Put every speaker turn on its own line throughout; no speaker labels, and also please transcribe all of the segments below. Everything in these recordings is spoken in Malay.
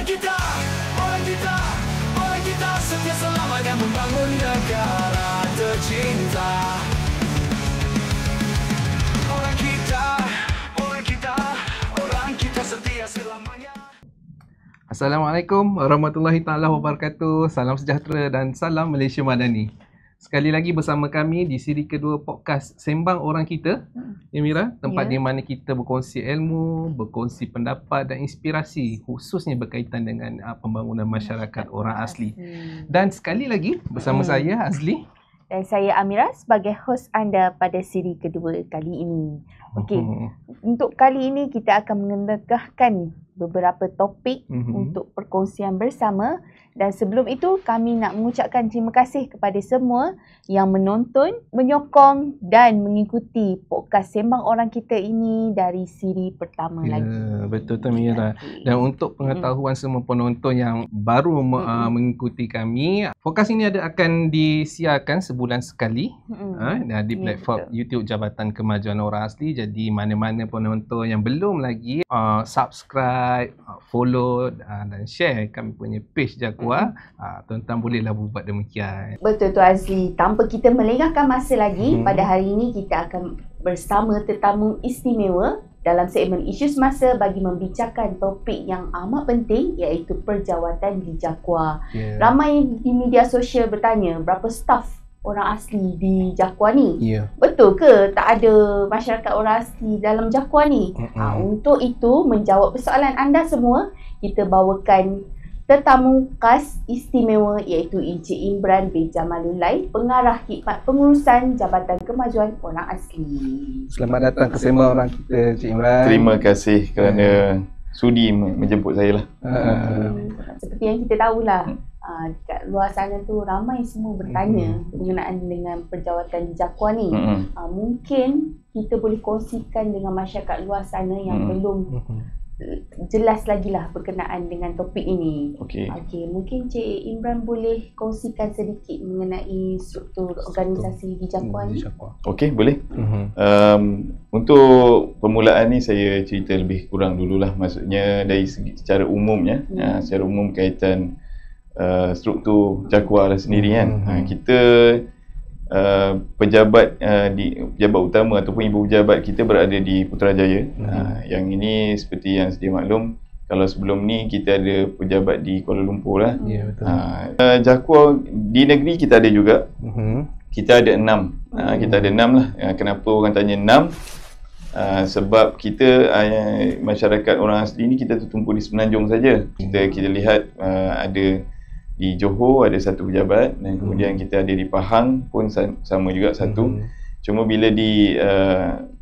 kita, orang kita, orang kita setia selamatkan membangun negara tercinta. Orang kita, orang kita, orang kita setia selamanya.
Assalamualaikum warahmatullahi taala wabarakatuh. Salam sejahtera dan salam Malaysia Madani. Sekali lagi bersama kami di siri kedua podcast Sembang Orang Kita, ya Mira, tempat di mana kita berkongsi ilmu, berkongsi pendapat dan inspirasi khususnya berkaitan dengan pembangunan masyarakat orang asli. Dan sekali lagi bersama saya Azli
dan saya Amira sebagai hos anda pada siri kedua kali ini. Okey, untuk kali ini kita akan mengendahkan beberapa topik untuk perkongsian bersama. Dan sebelum itu kami nak mengucapkan terima kasih kepada semua yang menonton, menyokong dan mengikuti podcast Sembang Orang Kita ini dari siri pertama lagi.
Betul tu Mira. Dan untuk pengetahuan semua penonton yang baru mengikuti kami, podcast ini akan disiarkan sebulan sekali di platform YouTube Jabatan Kemajuan Orang Asli. Jadi mana-mana penonton yang belum lagi subscribe, follow dan share kami punya page Jakua, tuan-tuan bolehlah buat demikian.
Betul tu Azli. Tanpa kita melengahkan masa lagi, pada hari ini kita akan bersama tetamu istimewa dalam segmen isu semasa bagi membicarakan topik yang amat penting, iaitu perjawatan di Jakua. Ramai di media sosial bertanya berapa staf orang asli di Jakua ni. Betul ke tak ada masyarakat orang asli dalam Jakua ni? Untuk itu, menjawab persoalan anda semua, kita bawakan tetamu khas istimewa iaitu Encik Imran bin Jamalullah, Pengarah Khidmat Pengurusan Jabatan Kemajuan Orang Asli.
Selamat datang ke Sembang Orang Kita, Encik Imran.
Terima kasih kerana sudi menjemput saya lah.
Seperti yang kita tahulah, dekat luar sana tu ramai semua bertanya berkenaan dengan perjawatan di Jakua ni. Mungkin kita boleh kongsikan dengan masyarakat luar sana yang belum jelas lagi lah berkenaan dengan topik ini. Okey, mungkin Cik Imran boleh kongsikan sedikit mengenai struktur organisasi di Jakua ni.
Okey, boleh. Untuk permulaan ni saya cerita lebih kurang dululah. Maksudnya dari segi secara umumnya, secara umum kaitan struktur Jakua lah sendiri kan. Kita pejabat pejabat utama ataupun ibu pejabat kita berada di Putrajaya. Yang ini seperti yang sedia maklum, kalau sebelum ni kita ada pejabat di Kuala Lumpur lah. Jakua di negeri kita ada juga. Kita ada 6. Kita ada 6 lah. Kenapa orang tanya 6? Sebab kita masyarakat orang asli ni kita tertumpu di Semenanjung saja. Kita lihat ada di Johor ada satu pejabat, dan kemudian kita ada di Pahang pun sama juga satu. Cuma bila di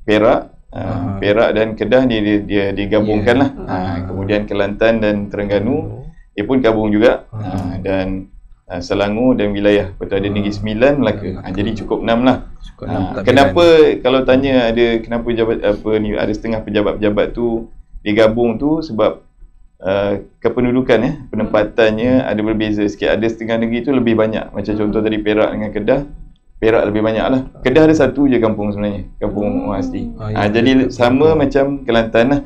Perak, Perak dan Kedah dia digabungkan lah. Kemudian Kelantan dan Terengganu dia pun gabung juga. Dan Selangor dan wilayah Perdana Negeri Sembilan, Melaka. Jadi cukup 6 lah. Kenapa kalau tanya ada kenapa ada setengah pejabat-pejabat tu digabung tu, sebab kependudukan penempatannya ada berbeza sikit. Ada setengah negeri tu lebih banyak. Macam contoh tadi Perak dengan Kedah. Perak lebih banyak lah. Kedah ada satu je kampung sebenarnya, kampung orang asli. Jadi sama macam Kelantan lah,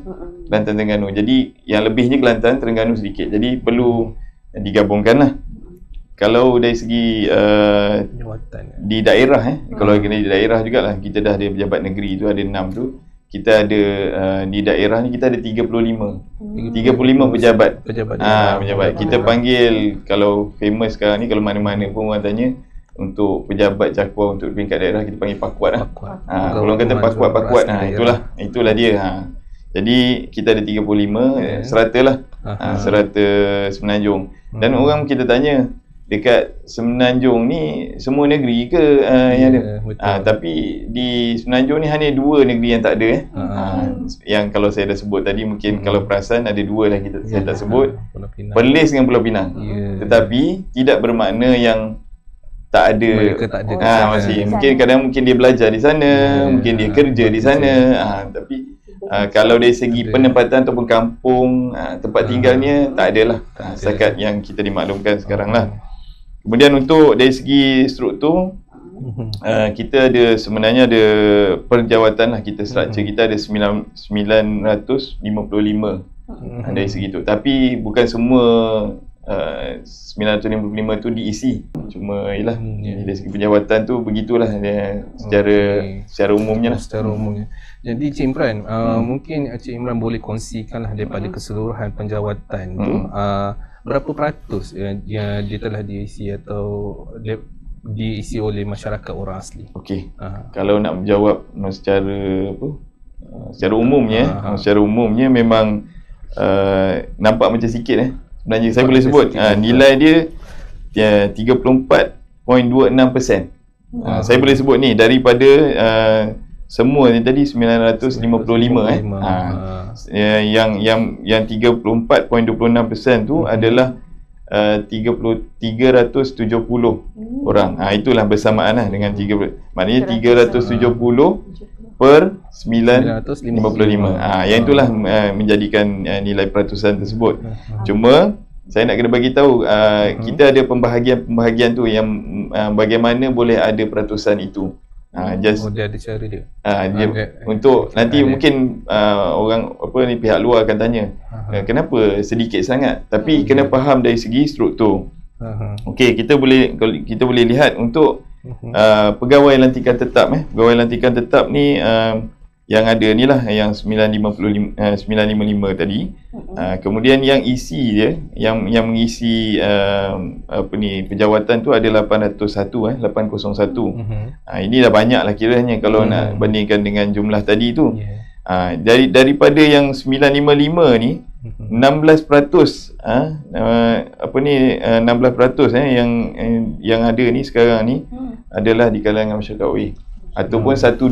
Kelantan Terengganu. Jadi yang lebihnya Kelantan, Terengganu sedikit. Jadi perlu digabungkan lah. Kalau dari segi di daerah kalau di daerah jugalah, kita dah ada pejabat negeri tu ada 6 tu. Kita ada di daerah ni kita ada 35 pejabat. Pejabat. Kita panggil, kalau famous sekarang ni, kalau mana-mana pun orang tanya untuk pejabat Jakua untuk peringkat daerah, kita panggil pakuat lah. Kalau orang kata pakuat, itulah dia. Jadi kita ada 35 serata lah. Serata Semenanjung. Dan orang kita tanya, dekat Semenanjung ni semua negeri ke yang ada? Tapi di Semenanjung ni hanya 2 negeri yang tak ada. Yang kalau saya dah sebut tadi, mungkin kalau perasan ada 2 lah saya tak sebut, Perlis dengan Pulau Pinang. Tetapi tidak bermakna yang tak ada. Masih mungkin kadang mungkin dia belajar di sana, mungkin dia kerja di sana. Tapi kalau dari segi penempatan ataupun kampung, tempat tinggalnya tak ada lah. Setakat yang kita dimaklumkan sekarang lah. Kemudian untuk dari segi struktur, kita ada sebenarnya ada perjawatan lah, kita structure kita ada 955 Dari segi tu. Tapi bukan semua 955 tu diisi. Cuma yalah dari segi penjawatan tu begitulah dia secara umumnya lah.
Secara umumnya. Jadi Cik Imran, mungkin Cik Imran boleh kongsikanlah daripada keseluruhan penjawatan tu berapa peratus yang dia telah diisi atau diisi oleh masyarakat orang asli.
Okey. Kalau nak menjawab secara secara umumnya memang nampak macam sikit sebenarnya saya boleh sebut nilai dia 34.26%. Saya boleh sebut ni daripada semua ni tadi 955 yang 34.26% tu adalah 370 orang. Itulah bersamaan lah dengan 30. Maknanya 370 per 955. Yang itulah menjadikan nilai peratusan tersebut. Cuma saya nak kena bagi tahu kita ada pembahagian tu yang bagaimana boleh ada peratusan itu.
Dia ada cara dia.
Untuk nanti mungkin orang pihak luar akan tanya kenapa sedikit sangat, tapi kena faham dari segi struktur. Okey, kita boleh lihat untuk pegawai lantikan tetap pegawai lantikan tetap ni yang ada ni lah yang 955 tadi. Kemudian yang isi dia yang mengisi penjawatan tu ada 801. Ini dah banyak lah kiranya kalau nak bandingkan dengan jumlah tadi tu. Daripada yang 955 ni 16% 16% yang ada ni sekarang ni adalah di kalangan masyarakat OA ataupun 129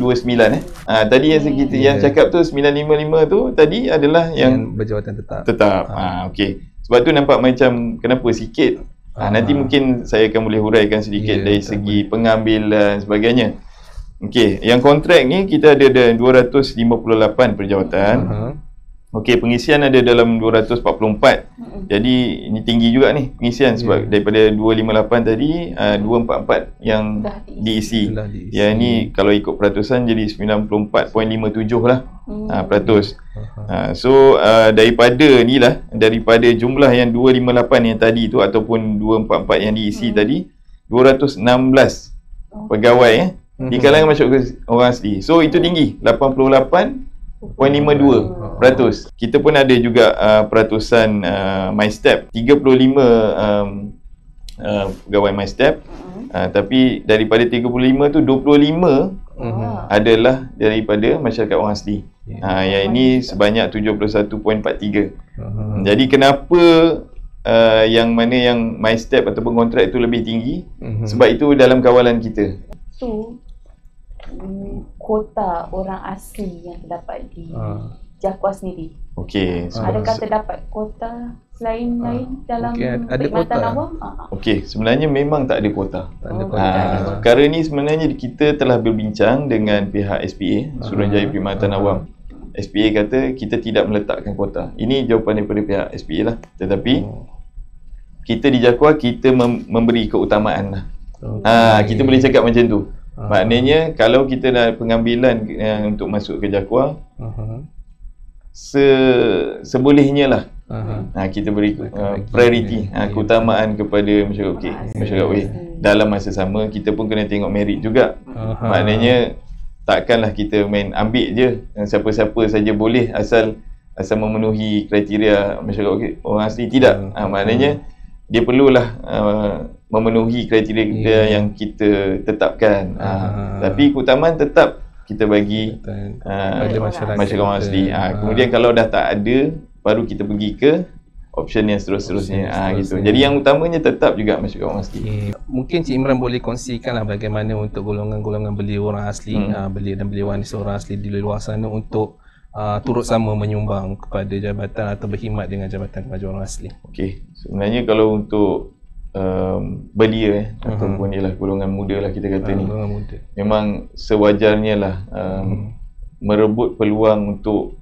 tadi yang cakap tu 955 tu tadi adalah yang
berjawatan tetap.
Okey, sebab tu nampak macam kenapa sikit. Nanti mungkin saya akan boleh huraikan sedikit dari segi pengambilan sebagainya. Okey, yang kontrak ni kita ada 258 perjawatan. Okey, pengisian ada dalam 244. Jadi ini tinggi juga ni pengisian sebab daripada 258 tadi 244 yang diisi. Yang ni kalau ikut peratusan jadi 94.57 lah peratus. So daripada jumlah yang 258 yang tadi tu ataupun 244 yang diisi tadi 216 pegawai di kalangan masyarakat orang asli. So itu tinggi 88.52%. Kita pun ada juga peratusan MyStep 35 pegawai MyStep. Tapi daripada 35 tu 25 adalah daripada masyarakat orang asli. Yang ini sebanyak 71.43. Jadi kenapa yang mana yang MyStep ataupun kontrak itu lebih tinggi? Sebab itu dalam kawalan kita.
Kota orang asli yang terdapat di Jakwa sendiri.
Okey.
Adakah terdapat kota lain dalam perkhidmatan awam?
Okey, sebenarnya memang tak ada kota. Perkara ni sebenarnya kita telah berbincang dengan pihak SPA, Suruhanjaya Perkhidmatan Awam. SPA kata kita tidak meletakkan kota. Ini jawapan daripada pihak SPA lah. Tetapi kita di Jakwa kita memberi keutamaan lah. Kita boleh cakap macam tu. Maknanya kalau kita dah pengambilan untuk masuk ke Jakwa, sebolehnya lah kita beri priority, keutamaan kepada masyarakat OA. Dalam masa sama kita pun kena tengok merit juga. Maknanya takkanlah kita main ambil je siapa-siapa saja boleh asal memenuhi kriteria masyarakat orang asli. Tidak. Maknanya dia perlulah memenuhi kriteria yang kita tetapkan. Tapi keutamaan tetap kita bagi masyarakat orang asli. Kemudian kalau dah tak ada, baru kita pergi ke option yang seterusnya. Gitu. Jadi yang utamanya tetap juga masyarakat orang asli.
Mungkin Cik Imran boleh kongsikanlah bagaimana untuk golongan-golongan belia orang asli, belia dan belia wanita orang asli di luar sana untuk turut sama menyumbang kepada jabatan atau berkhidmat dengan Jabatan Kemajuan Orang Asli. Okey,
sebenarnya kalau untuk belia ataupun ialah golongan muda lah kita kata ni, memang sewajarnya lah merebut peluang untuk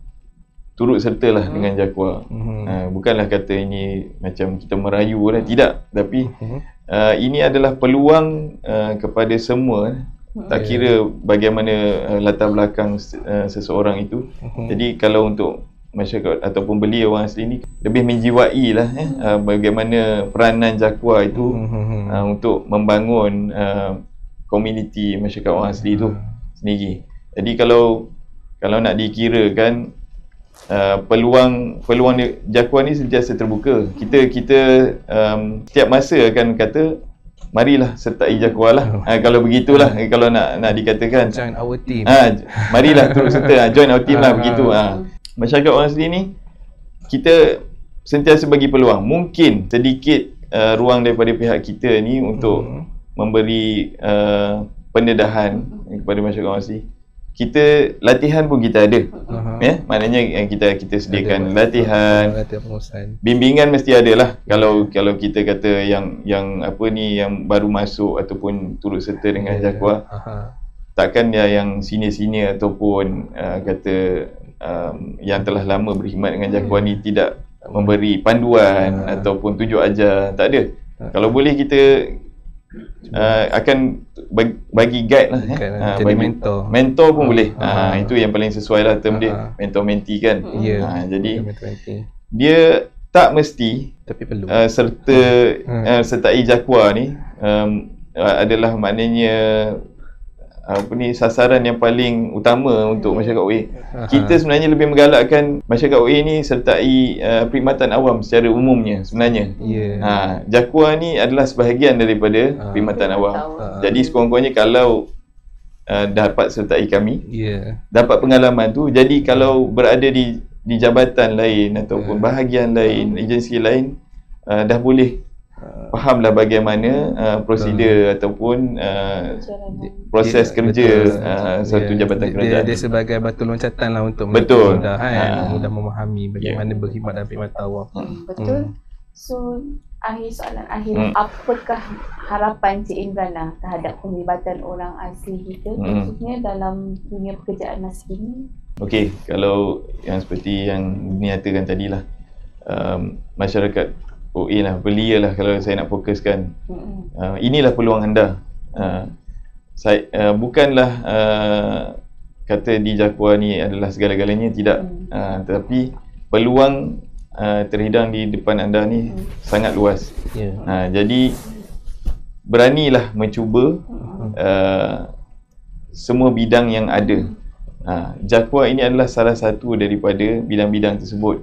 turut sertalah dengan Jakwa. Bukanlah kata ini macam kita merayu lah, tidak, tapi ini adalah peluang kepada semua. Tak kira bagaimana latar belakang seseorang itu. Jadi kalau untuk masyarakat ataupun beli orang asli ni lebih menjiwai lah bagaimana peranan Jakua itu untuk membangun komuniti masyarakat orang asli itu sendiri. Jadi kalau nak dikirakan peluang Jakua ni sentiasa terbuka. Kita setiap masa akan kata marilah sertai Jakua lah. Kalau begitulah, kalau nak dikatakan
join our team.
Marilah turut serta, join our team lah begitu. Masyarakat orang asli ni kita sentiasa bagi peluang. Mungkin sedikit ruang daripada pihak kita ni untuk memberi pendedahan kepada masyarakat orang asli. Kita latihan pun kita ada. Maknanya kita sediakan latihan bimbingan mesti ada lah. Kalau kita kata yang baru masuk ataupun turut serta dengan Jakua, takkan yang senior ataupun kata yang telah lama berkhidmat dengan Jakua ni tidak memberi panduan ataupun tunjuk ajar. Tak ada. Kalau boleh kita akan bagi guide lah,
jadi mentor
pun boleh. Itu yang paling sesuai lah term dia, mentor mentee kan. Jadi dia tak mesti
tapi perlu
sertai Jakua ni adalah maknanya sasaran yang paling utama untuk masyarakat OA. Kita sebenarnya lebih menggalakkan masyarakat OA ni sertai perkhidmatan awam secara umumnya sebenarnya. Jakua ni adalah sebahagian daripada perkhidmatan awam. Jadi sekurang-kurangnya kalau dapat sertai kami, dapat pengalaman tu, jadi kalau berada di jabatan lain ataupun bahagian lain, agensi lain, dah boleh fahamlah bagaimana prosedur ataupun proses kerja satu jabatan kerajaan.
Dia sebagai batu loncatan lah untuk mudah memahami bagaimana berkhidmat dalam perkhidmatan awam.
Betul. So soalan akhir, apakah harapan Cik Imran lah terhadap penglibatan orang asli kita khususnya dalam dunia pekerjaan masa kini?
Okey, kalau yang seperti yang dinyatakan tadilah, masyarakat OA lah, belia lah kalau saya nak fokuskan. Inilah peluang anda. Saya bukanlah kata di Jakua ni adalah segala-galanya, tidak. Tetapi peluang terhidang di depan anda ni sangat luas. Jadi beranilah mencuba semua bidang yang ada. Jakua ini adalah salah satu daripada bidang-bidang tersebut.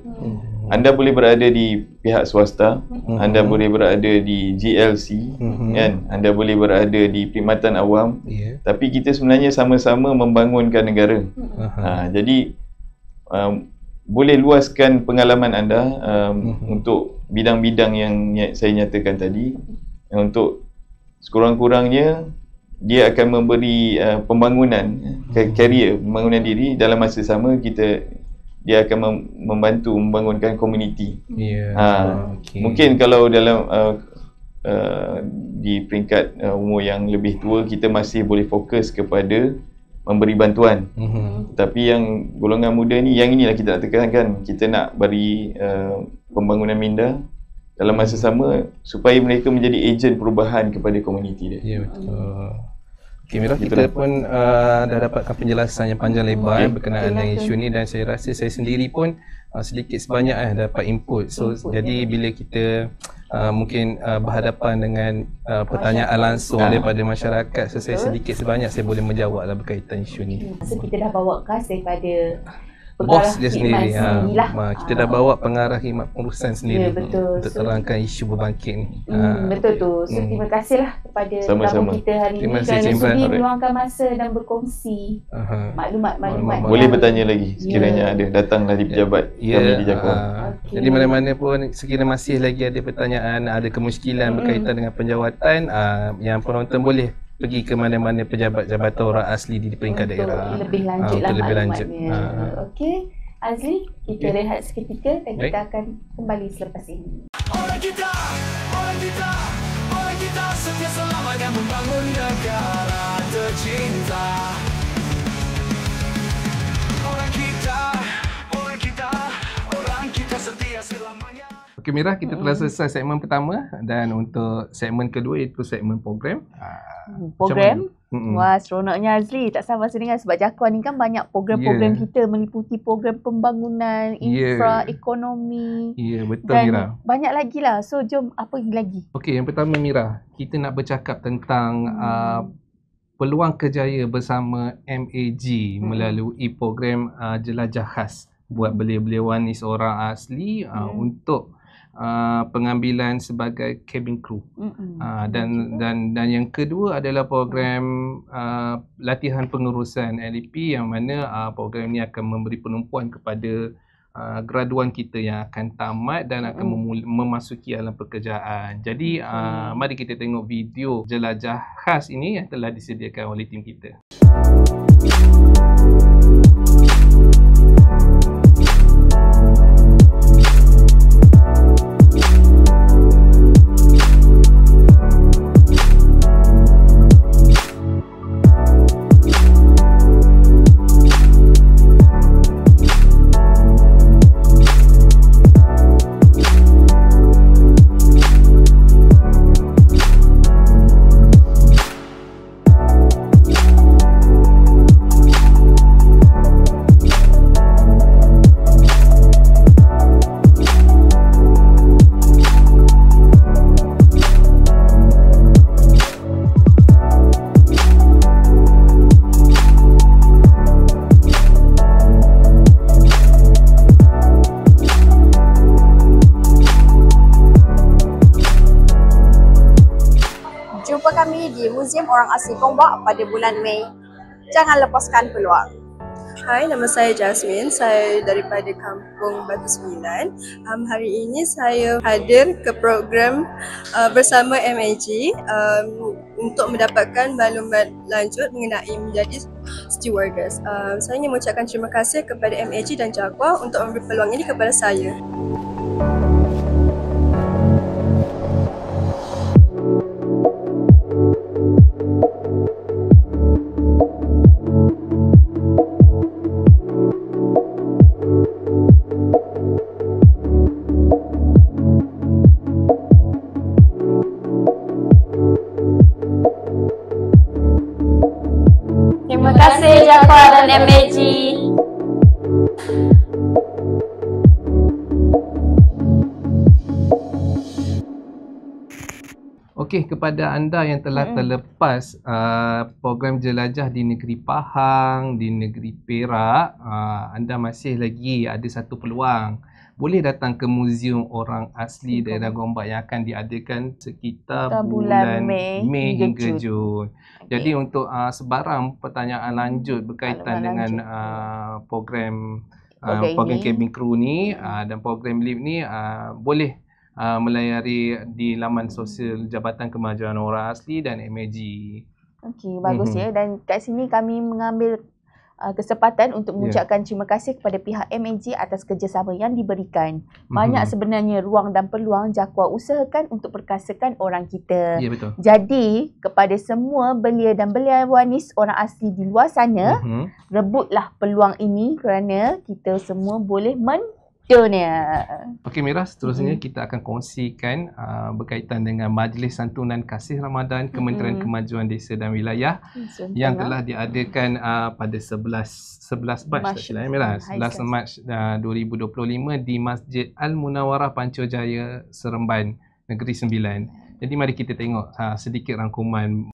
Anda boleh berada di pihak swasta, anda boleh berada di GLC, kan? Anda boleh berada di perkhidmatan awam, tapi kita sebenarnya sama-sama membangunkan negara. Jadi boleh luaskan pengalaman anda untuk bidang-bidang yang saya nyatakan tadi, untuk sekurang-kurangnya dia akan memberi pembangunan karier, pembangunan diri. Dalam masa sama dia akan membantu membangunkan komuniti. Mungkin kalau dalam di peringkat umur yang lebih tua, kita masih boleh fokus kepada memberi bantuan. Tapi yang golongan muda ni, yang inilah kita nak tekankan. Kita nak beri pembangunan minda dalam masa sama supaya mereka menjadi ejen perubahan kepada komuniti dia.
Betul. Okay, Mira, kita pun dah dapatkan penjelasan yang panjang lebar berkenaan dengan isu ni, dan saya rasa saya sendiri pun sedikit sebanyak dapat input. Jadi bila kita mungkin berhadapan dengan pertanyaan langsung daripada masyarakat, saya sedikit sebanyak saya boleh menjawab lah berkaitan isu ni.
Kita dah bawa khas daripada
bos dia sendiri. Kita dah bawa pengarah khidmat pengurusan sendiri untuk terangkan isu berbangkit ni.
Betul tu. So terima kasihlah kepada tamu kita hari ini kerana sudi meluangkan masa dan berkongsi maklumat-maklumat.
Boleh bertanya lagi sekiranya ada, datanglah di pejabat kami di Jakua.
Jadi mana-mana pun sekiranya masih lagi ada pertanyaan, ada kemusykilan berkaitan dengan penjawatan, yang penonton boleh pergi ke mana-mana pejabat jabatan orang asli di peringkat daerah.
Lebih lanjut lah maklumatnya. Okey, Azli, kita rehat seketika dan kita akan kembali selepas ini.
Orang kita setia selama dan membangun negara tercinta. Orang kita setia selamanya.
Okey Mira, kita telah selesai segmen pertama, dan untuk segmen kedua iaitu segmen program.
Wah, seronoknya Azli. Tak sama rasa dengan sebab Jakwa ni kan banyak program-program kita meliputi program pembangunan, infra, ekonomi.
Betul
dan
Mira.
banyak lagi lah. So jom apa lagi?
Okey, yang pertama Mira, kita nak bercakap tentang peluang kerjaya bersama MAG melalui program Jelajah Khas buat belia-belia wanis orang asli untuk pengambilan sebagai cabin crew. Dan yang kedua adalah program latihan pengurusan LEP yang mana program ini akan memberi penumpuan kepada graduan kita yang akan tamat dan akan memasuki alam pekerjaan. Jadi mari kita tengok video jelajah khas ini yang telah disediakan oleh tim kita.
Museum Orang Asli Gombak pada bulan Mei. Jangan lepaskan peluang.
Hai, nama saya Jasmine. Saya daripada Kampung Batu Sembilan. Hari ini saya hadir ke program bersama MAG untuk mendapatkan maklumat lanjut mengenai menjadi stewardess. Saya ingin mengucapkan terima kasih kepada MAG dan Jakwa untuk memberi peluang ini kepada saya.
Terima kasih Jakwa dan MAG.
Okey, kepada anda yang telah terlepas program jelajah di negeri Pahang, di negeri Perak, anda masih lagi ada satu peluang. Boleh datang ke Museum Orang Asli Daerah Gombak yang akan diadakan sekitar bulan Mei hingga Jun. Jadi untuk sebarang pertanyaan lanjut berkaitan dengan program cabin crew ni dan program LEP ni, boleh melayari di laman sosial Jabatan Kemajuan Orang Asli dan MAG.
Okey, bagus ya. Dan kat sini kami mengambil kesempatan untuk mengucapkan terima kasih kepada pihak MAG atas kerjasama yang diberikan. Banyak sebenarnya ruang dan peluang Jakwa usahakan untuk perkasakan orang kita.
Ya, betul.
Jadi, kepada semua belia dan belia wanis orang asli di luar sana, rebutlah peluang ini kerana kita semua boleh dunia.
Okey Mira, seterusnya kita akan kongsikan berkaitan dengan Majlis Santunan Kasih Ramadan Kementerian Kemajuan Desa dan Wilayah yang telah diadakan pada 11 Mac 11 Mac 2025 di Masjid Al-Munawarah Pancurjaya Seremban Negeri Sembilan. Jadi mari kita tengok sedikit rangkuman.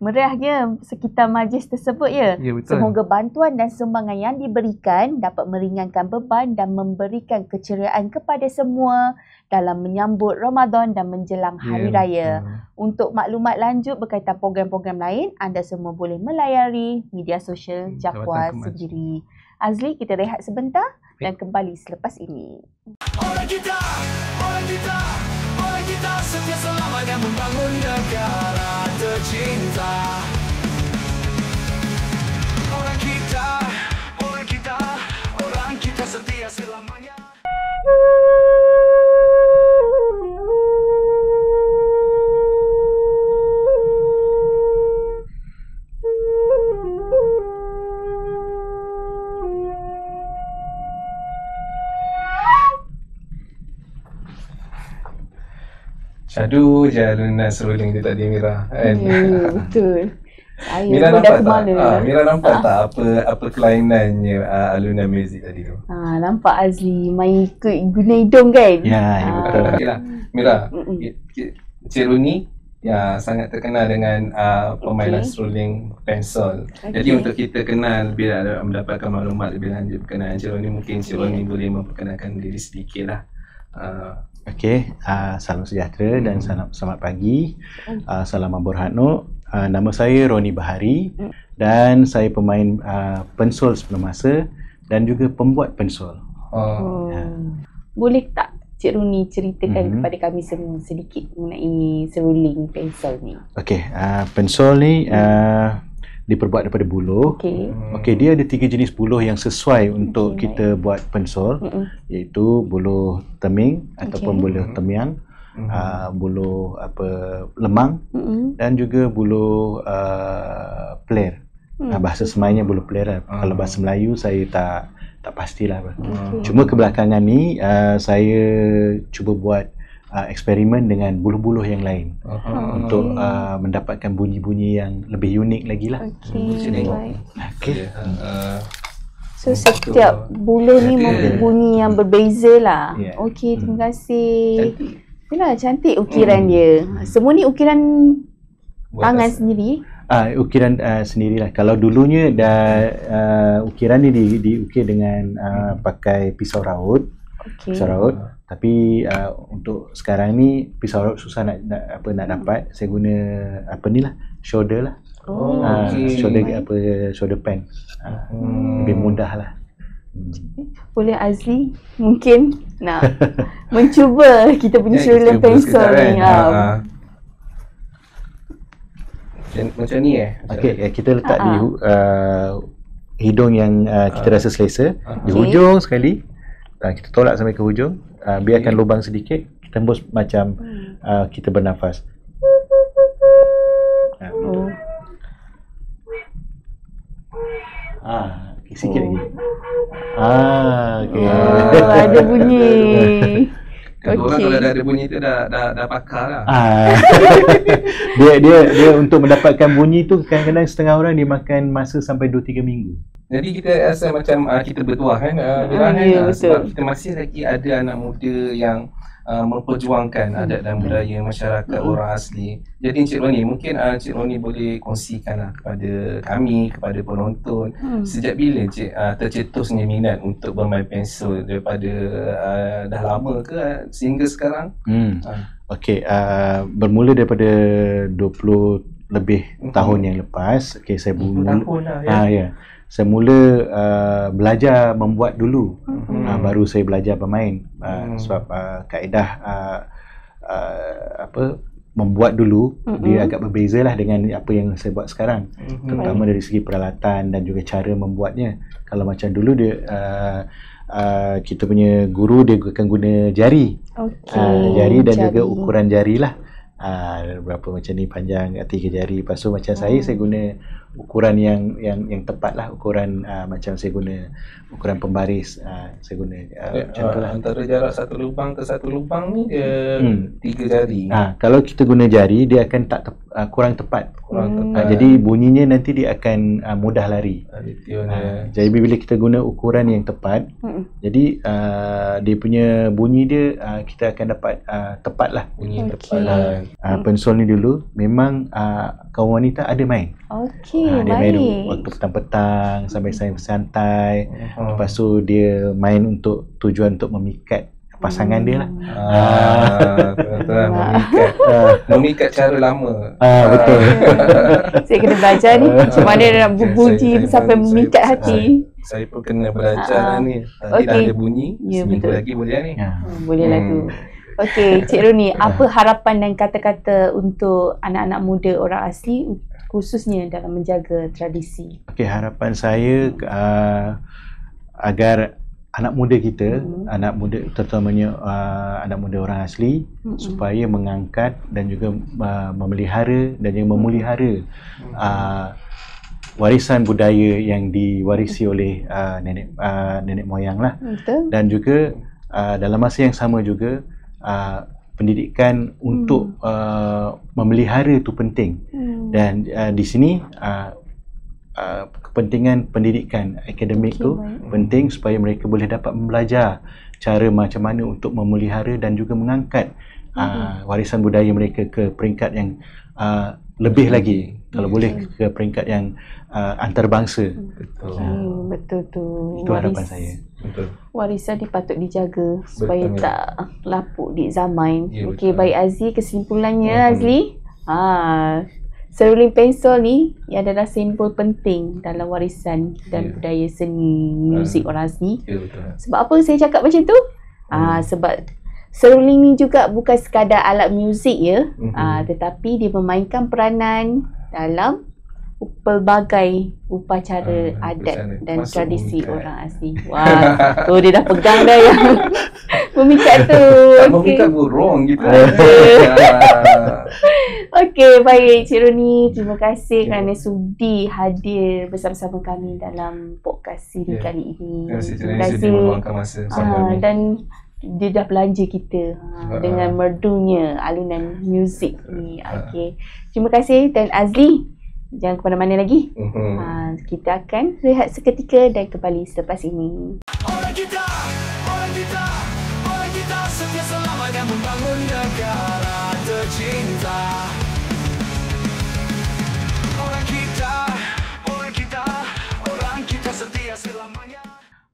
meriahnya sekitar majlis tersebut ya.
Ya, betul.
Semoga bantuan dan sumbangan yang diberikan dapat meringankan beban dan memberikan keceriaan kepada semua dalam menyambut Ramadan dan menjelang Hari Raya. Untuk maklumat lanjut berkaitan program-program lain, anda semua boleh melayari media sosial Jakwas sendiri. Azli, kita rehat sebentar dan kembali selepas ini.
Orang kita setia selamanya membangun negara tercinta. Orang kita setia selamanya.
Aduh, jalan Nasruddin tu tadi Mira.
Betul. Saya
Mira
pun dah
nampak tak?
kemana.
Mira nampak tak apa kelainannya alunan muzik tadi tu?
Nampak Azli main ikut guna hidung kan?
Ya, betul.
Okeylah. Mira, Cik Roni sangat terkenal dengan permainan strolling pensel. Jadi untuk kita kenal, bila mendapatkan maklumat lebih lanjut berkenaan Cik Roni, mungkin Cik Roni boleh memperkenalkan diri sedikit lah.
Okey, salam sejahtera dan selamat pagi. Salam Berhadnuk. Nama saya Roni Bahari dan saya pemain pensol sebelum masa dan juga pembuat pensol.
Boleh tak Cik Roni ceritakan kepada kami semua sedikit mengenai seruling pensel ni?
Okey, pensol ni diperbuat daripada buluh. Okey, dia ada 3 jenis buluh yang sesuai untuk kita buat pensol, iaitu buluh teming ataupun buluh temiang, buluh lemang dan juga buluh player. Bahasa Semayanya buluh player. Kalau bahasa Melayu saya tak pastilah. Cuma kebelakangan ni saya cuba buat eksperimen dengan buluh-buluh yang lain untuk mendapatkan bunyi-bunyi yang lebih unik lagi lah.
Okey. So setiap buluh ni bunyi yang berbeza lah. Okey, terima kasih. Yalah, cantik ukiran dia. Semua ni ukiran tangan sendiri?
Ukiran sendirilah. Kalau dulunya ukiran ni diukir dengan pakai pisau raut. Pisau raut. Tapi untuk sekarang ni pisau raut susah nak dapat. Saya guna shoulder lah. Shoulder pen. Lebih mudah lah.
Boleh Azli mungkin nak mencuba kita punya seruling pensel ni.
Macam ni
Okey, kita letak di hidung yang kita rasa selesa. Di hujung sekali. Kita tolak sampai ke hujung. Biarkan lubang sedikit. Kita tembus macam kita bernafas. Sikit lagi. Okay.
Ada bunyi.
Orang kalau dah ada bunyi tu dah pakar lah.
Dia untuk mendapatkan bunyi tu kadang-kadang setengah orang dia makan masa sampai 2-3 minggu.
Jadi kita rasa macam kita bertuah kan, sebab kita masih lagi ada anak muda yang memperjuangkan adat dan budaya masyarakat orang asli. Jadi Encik Roni, mungkin Encik Roni boleh kongsikanlah kepada kami, kepada penonton, sejak bila Encik tercetusnya minat untuk bermain pensel, daripada dah lama ke sehingga sekarang?
Okey, bermula daripada 20 lebih tahun yang lepas. Okey, saya
tahun lah ya.
Saya mula belajar membuat dulu, baru saya belajar bermain. Sebab kaedah membuat dulu dia agak berbeza lah dengan apa yang saya buat sekarang, terutama dari segi peralatan dan juga cara membuatnya. Kalau macam dulu dia kita punya guru dia akan guna jari, jari dan juga ukuran jari lah. Berapa macam ni panjang 3 jari. Lepas tu macam saya guna ukuran yang tepat lah, ukuran macam saya guna ukuran pembaris, saya guna macam tu lah.
Antara jarak satu lubang ke satu lubang ni dia 3 jari.
Kalau kita guna jari dia akan kurang tepat. Jadi bunyinya nanti dia akan mudah lari. Jadi bila kita guna ukuran yang tepat, jadi dia punya bunyi dia kita akan dapat tepat lah. Bunyi yang tepat lah. Pensol ni dulu memang kaum wanita ada main. Dia main waktu petang-petang sampai santai. Lepas tu dia main untuk tujuan untuk memikat pasangan dia lah.
Memikat cara lama.
Betul.
Saya kena belajar ni macam mana dia nak berbunyi sampai memikat hati.
Saya pun kena belajar ni. Tadi dah ada bunyi, seminggu lagi boleh ni.
Boleh lah tu. Okey, Cik Roni, apa harapan dan kata-kata untuk anak-anak muda orang asli khususnya dalam menjaga tradisi?
Okey, harapan saya agar anak muda kita, anak muda terutamanya anak muda orang asli supaya mengangkat dan juga memelihara dan juga memelihara warisan budaya yang diwarisi oleh nenek moyang lah. Dan juga dalam masa yang sama juga pendidikan untuk memelihara itu penting. Dan di sini kepentingan pendidikan akademik tu penting supaya mereka boleh dapat belajar cara macam mana untuk memelihara dan juga mengangkat warisan budaya mereka ke peringkat yang lebih lagi, kalau boleh ke peringkat yang antarabangsa.
Betul tu.
Itu harapan saya.
Warisan ni patut dijaga supaya tak lapuk di zaman. Okey, baik Azli, kesimpulannya Azli, seruling pensol ni adalah simbol penting dalam warisan dan budaya seni muzik orang asli. Sebab apa saya cakap macam tu? Sebab seruling ni juga bukan sekadar alat muzik ya, tetapi dia memainkan peranan dalam pelbagai upacara adat dan tradisi orang asli. Wah, tu dia dah pegang dah yang memikat tu.
Memikat burung gitu.
Okey, baik Cik Roni, terima kasih kerana sudi hadir bersama-sama kami dalam podcast siri kali ini.
Terima kasih meluangkan masa bersama kami.
Dan dia dah belanja kita dengan merdunya alunan muzik ni. Okey, terima kasih. Dan Azli, jangan ke mana-mana lagi. Kita akan rehat seketika dan kembali selepas ini.
Orang kita setia selama dan membangun negara tercinta. Orang kita setia selamanya.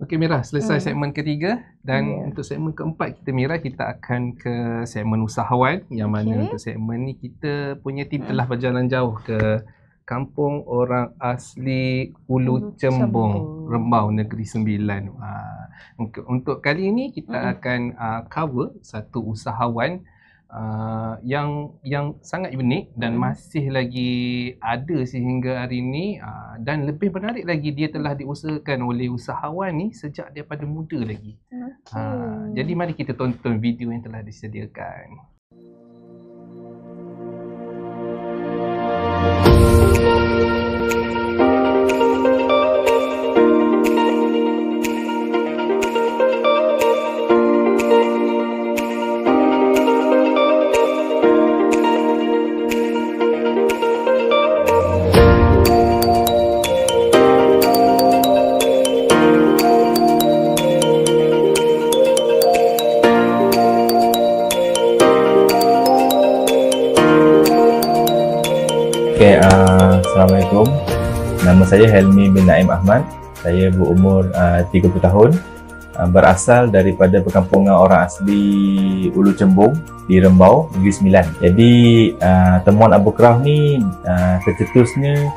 Okey Mira, selesai segmen ketiga dan untuk segmen keempat kita akan ke segmen usahawan, yang mana untuk segmen ni kita punya tim telah berjalan jauh ke kampung orang asli Ulu Cembung, Rembau, Negeri Sembilan. Untuk kali ini kita akan cover satu usahawan yang sangat unik dan masih lagi ada sehingga hari ini, dan lebih menarik lagi dia telah diusahakan oleh usahawan ni sejak daripada muda lagi. Jadi mari kita tonton video yang telah disediakan.
Assalamualaikum. Nama saya Helmi bin Naim Ahmad. Saya berumur 30 tahun. Berasal daripada perkampungan orang asli Ulu Cembung di Rembau, Negeri Sembilan. Jadi temuan Abu Kraf ni tercetusnya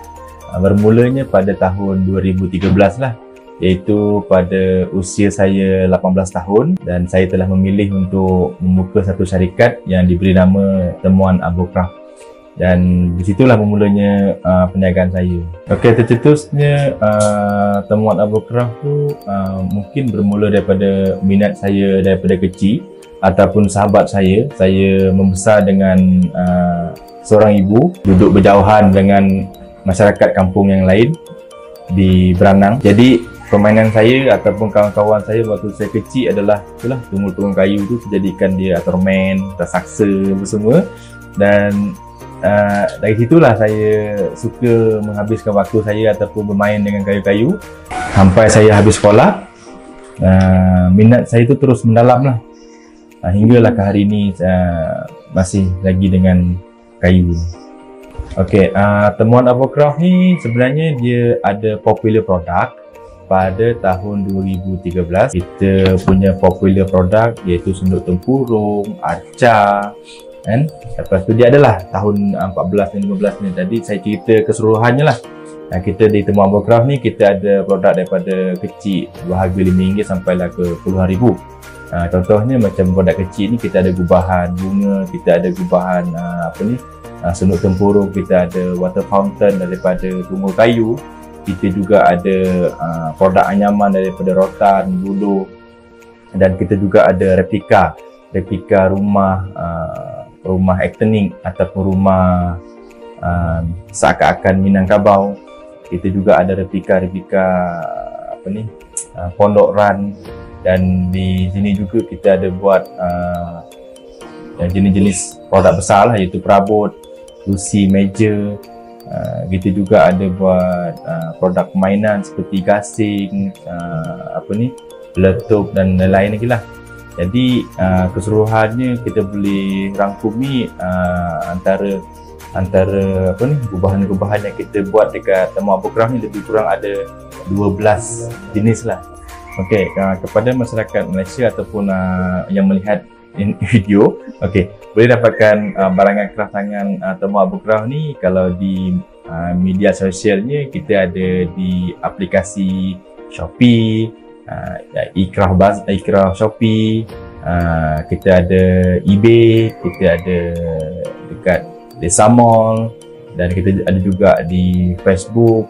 bermulanya pada tahun 2013 lah. Iaitu pada usia saya 18 tahun dan saya telah memilih untuk membuka satu syarikat yang diberi nama Temuan Abu Kraf. Dan disitulah bermulanya perniagaan saya. Okey, tercetusnya Temuan Abu Kraf tu mungkin bermula daripada minat saya daripada kecil ataupun sahabat saya. Saya membesar dengan seorang ibu, duduk berjauhan dengan masyarakat kampung yang lain di Branang. Jadi permainan saya ataupun kawan-kawan saya waktu saya kecil adalah itulah tunggul-tunggul kayu tu, jadikan dia atormen, rasaksa apa semua. Dan dari situlah saya suka menghabiskan waktu saya ataupun bermain dengan kayu-kayu sampai saya habis sekolah. Minat saya tu terus mendalam lah, hinggalah ke hari ini masih lagi dengan kayu. Okey, temuan Avocraft ni sebenarnya dia ada popular product pada tahun 2013. Kita punya popular product iaitu senduk tempurung, arca, kan? Lepas tu dia adalah tahun 14 dan 15 ni. Tadi saya cerita keseluruhannya lah. Kita di Temuan Avocraft ni kita ada produk daripada kecil berharga RM5 sampailah ke puluhan ribu. Contohnya macam produk kecil ni kita ada gubahan bunga, kita ada gubahan senduk tempurung, kita ada water fountain daripada tunggul kayu, kita juga ada produk anyaman daripada rotan, buluh, dan kita juga ada replika rumah ektenik ataupun rumah seakan-akan Minangkabau. Kita juga ada replika pondok ran, dan di sini juga kita ada buat jenis-jenis produk besar lah, iaitu perabot, kursi, meja. Kita juga ada buat produk permainan seperti gasing, peletup dan lain-lain lagi lah. Jadi keseluruhannya kita boleh rangkumi antara gubahan-gubahan yang kita buat dekat Temuan Avocraft ni lebih kurang ada 12 jenis lah. Okey, kepada masyarakat Malaysia ataupun yang melihat video, okey, boleh dapatkan barangan craft tangan Temuan Avocraft ni kalau di media sosialnya. Kita ada di aplikasi Shopee, iCraft Shopee, kita ada eBay, kita ada dekat Desa Mall, dan kita ada juga di Facebook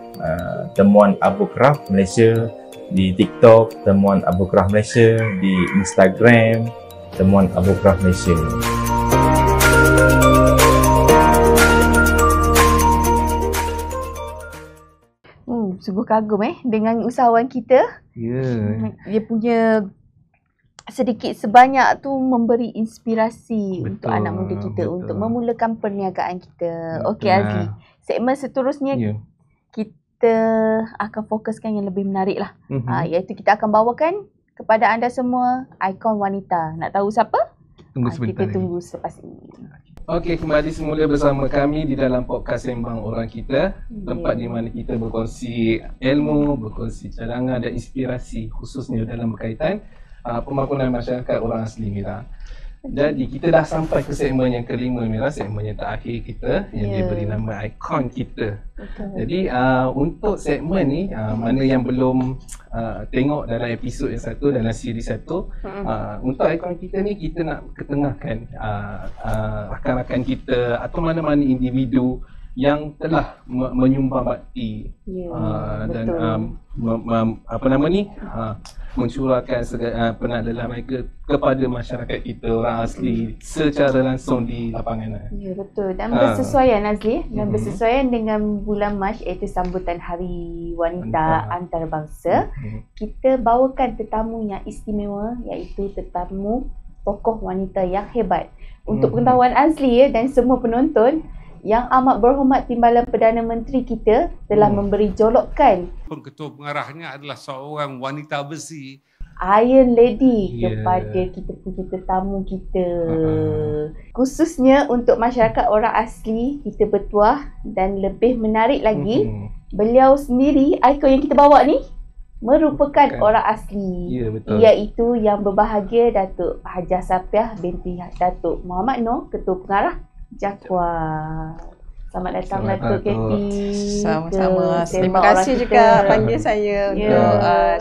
Temuan Avocraft Malaysia, di TikTok Temuan Avocraft Malaysia, di Instagram Temuan Avocraft Malaysia.
Sungguh kagum dengan usahawan kita. Dia punya sedikit sebanyak tu memberi inspirasi untuk anak muda kita untuk memulakan perniagaan kita. Okey Azli, segmen seterusnya kita akan fokuskan yang lebih menarik lah. Iaitu kita akan bawakan kepada anda semua ikon wanita. Nak tahu siapa?
Tunggu sebentar.
Kita tunggu selepas ini.
Okey, kembali semula bersama kami di dalam podcast Sembang Orang Kita, tempat di mana kita berkongsi ilmu, berkongsi cadangan dan inspirasi khususnya dalam berkaitan pembangunan masyarakat orang asli Mira. Jadi kita dah sampai ke segmen yang kelima Mira, segmen yang terakhir kita yang diberi nama ikon kita. Jadi untuk segmen ni, mana yang belum tengok dalam episod yang satu, dalam siri satu, untuk ikon kita ni kita nak ketengahkan rakan-rakan kita atau mana-mana individu yang telah menyumbang bakti dan mencurahkan penadalan mereka kepada masyarakat kita orang asli secara langsung di lapangan.
Ya, betul. Dan bersesuaian Azli, dan bersesuaian dengan bulan Mac, iaitu sambutan Hari Wanita Antarabangsa. Kita bawakan tetamu yang istimewa, iaitu tetamu tokoh wanita yang hebat. Untuk pengetahuan Azli dan semua penonton, Yang Amat Berhormat Timbalan Perdana Menteri kita telah memberi jolokan
Ketua pengarahnya adalah seorang wanita besi,
Iron Lady kepada kita punya tetamu kita. Khususnya untuk masyarakat orang asli, kita bertuah, dan lebih menarik lagi, beliau sendiri, ikon yang kita bawa ni merupakan orang asli.
Ya, betul.
Iaitu yang berbahagia Datuk Hajah Safiah binti Datuk Muhammad Noor, Ketua Pengarah Jakwa. Selamat datang Datuk Katie.
Sama-sama. Terima kasih juga panggil saya untuk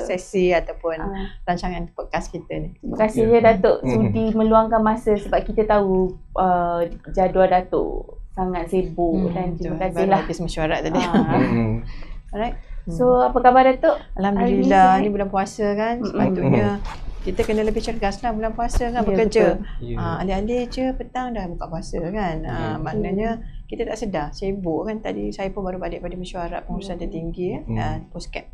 sesi ataupun rancangan podcast kita ni.
Terima kasih Datuk sudi meluangkan masa, sebab kita tahu jadual Datuk sangat sibuk, dan terima kasihlah
habis mesyuarat tadi.
Alright. So apa khabar Datuk?
Alhamdulillah, ni bulan puasa kan, sepatutnya kita kena lebih cergas lah bulan puasa kan, bekerja. Alih-alih je petang dah buka puasa kan. Maknanya kita tak sedar, sibuk kan. Tadi saya pun baru balik pada mesyuarat pengurusan tertinggi Postcap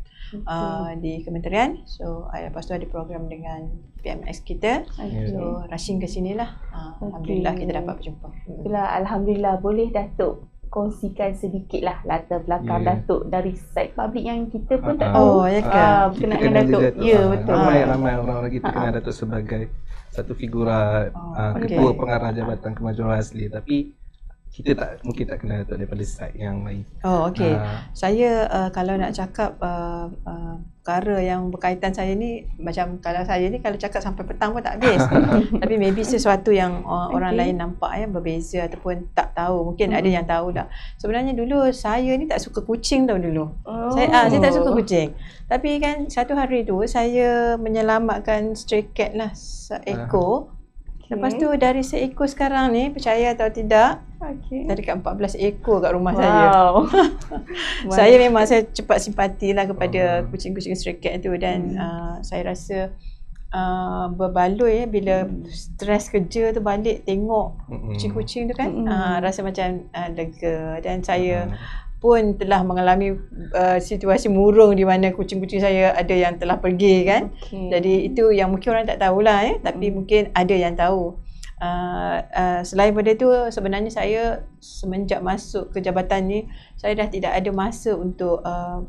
di kementerian. So lepas tu ada program dengan PMX kita. So rushing ke sini lah. Alhamdulillah kita dapat berjumpa.
Itulah, alhamdulillah. Boleh Datuk kongsikan sedikit lah latar belakang Datuk dari side public yang kita pun tak tahu berkenaan dengan Datuk. Betul.
Ramai orang-orang kita kenal Datuk sebagai satu figura ketua pengarah Jabatan Kemajuan Orang Asli, tapi kita mungkin tak kenal Datuk daripada side yang lain.
Saya kalau nak cakap perkara yang berkaitan saya ni, macam kalau saya ni kalau cakap sampai petang pun tak habis. Tapi maybe sesuatu yang orang lain nampak berbeza ataupun tak tahu. Mungkin ada yang tahu dah. Sebenarnya dulu saya ni tak suka kucing tau dulu. Saya tak suka kucing. Tapi kan satu hari tu saya menyelamatkan stray cat lah, seekor. Lepas tu dari seekor sekarang ni, percaya atau tidak, dah dekat 14 ekor kat rumah saya. Saya memang saya cepat simpati lah kepada kucing-kucing stray cat tu. Dan saya rasa berbaloi bila stres kerja tu balik tengok kucing-kucing tu kan, rasa macam lega. Dan saya pun telah mengalami situasi murung di mana kucing-kucing saya ada yang telah pergi kan. Jadi itu yang mungkin orang tak tahulah tapi mungkin ada yang tahu. Selain pada itu, sebenarnya saya semenjak masuk ke jabatan ni, saya dah tidak ada masa untuk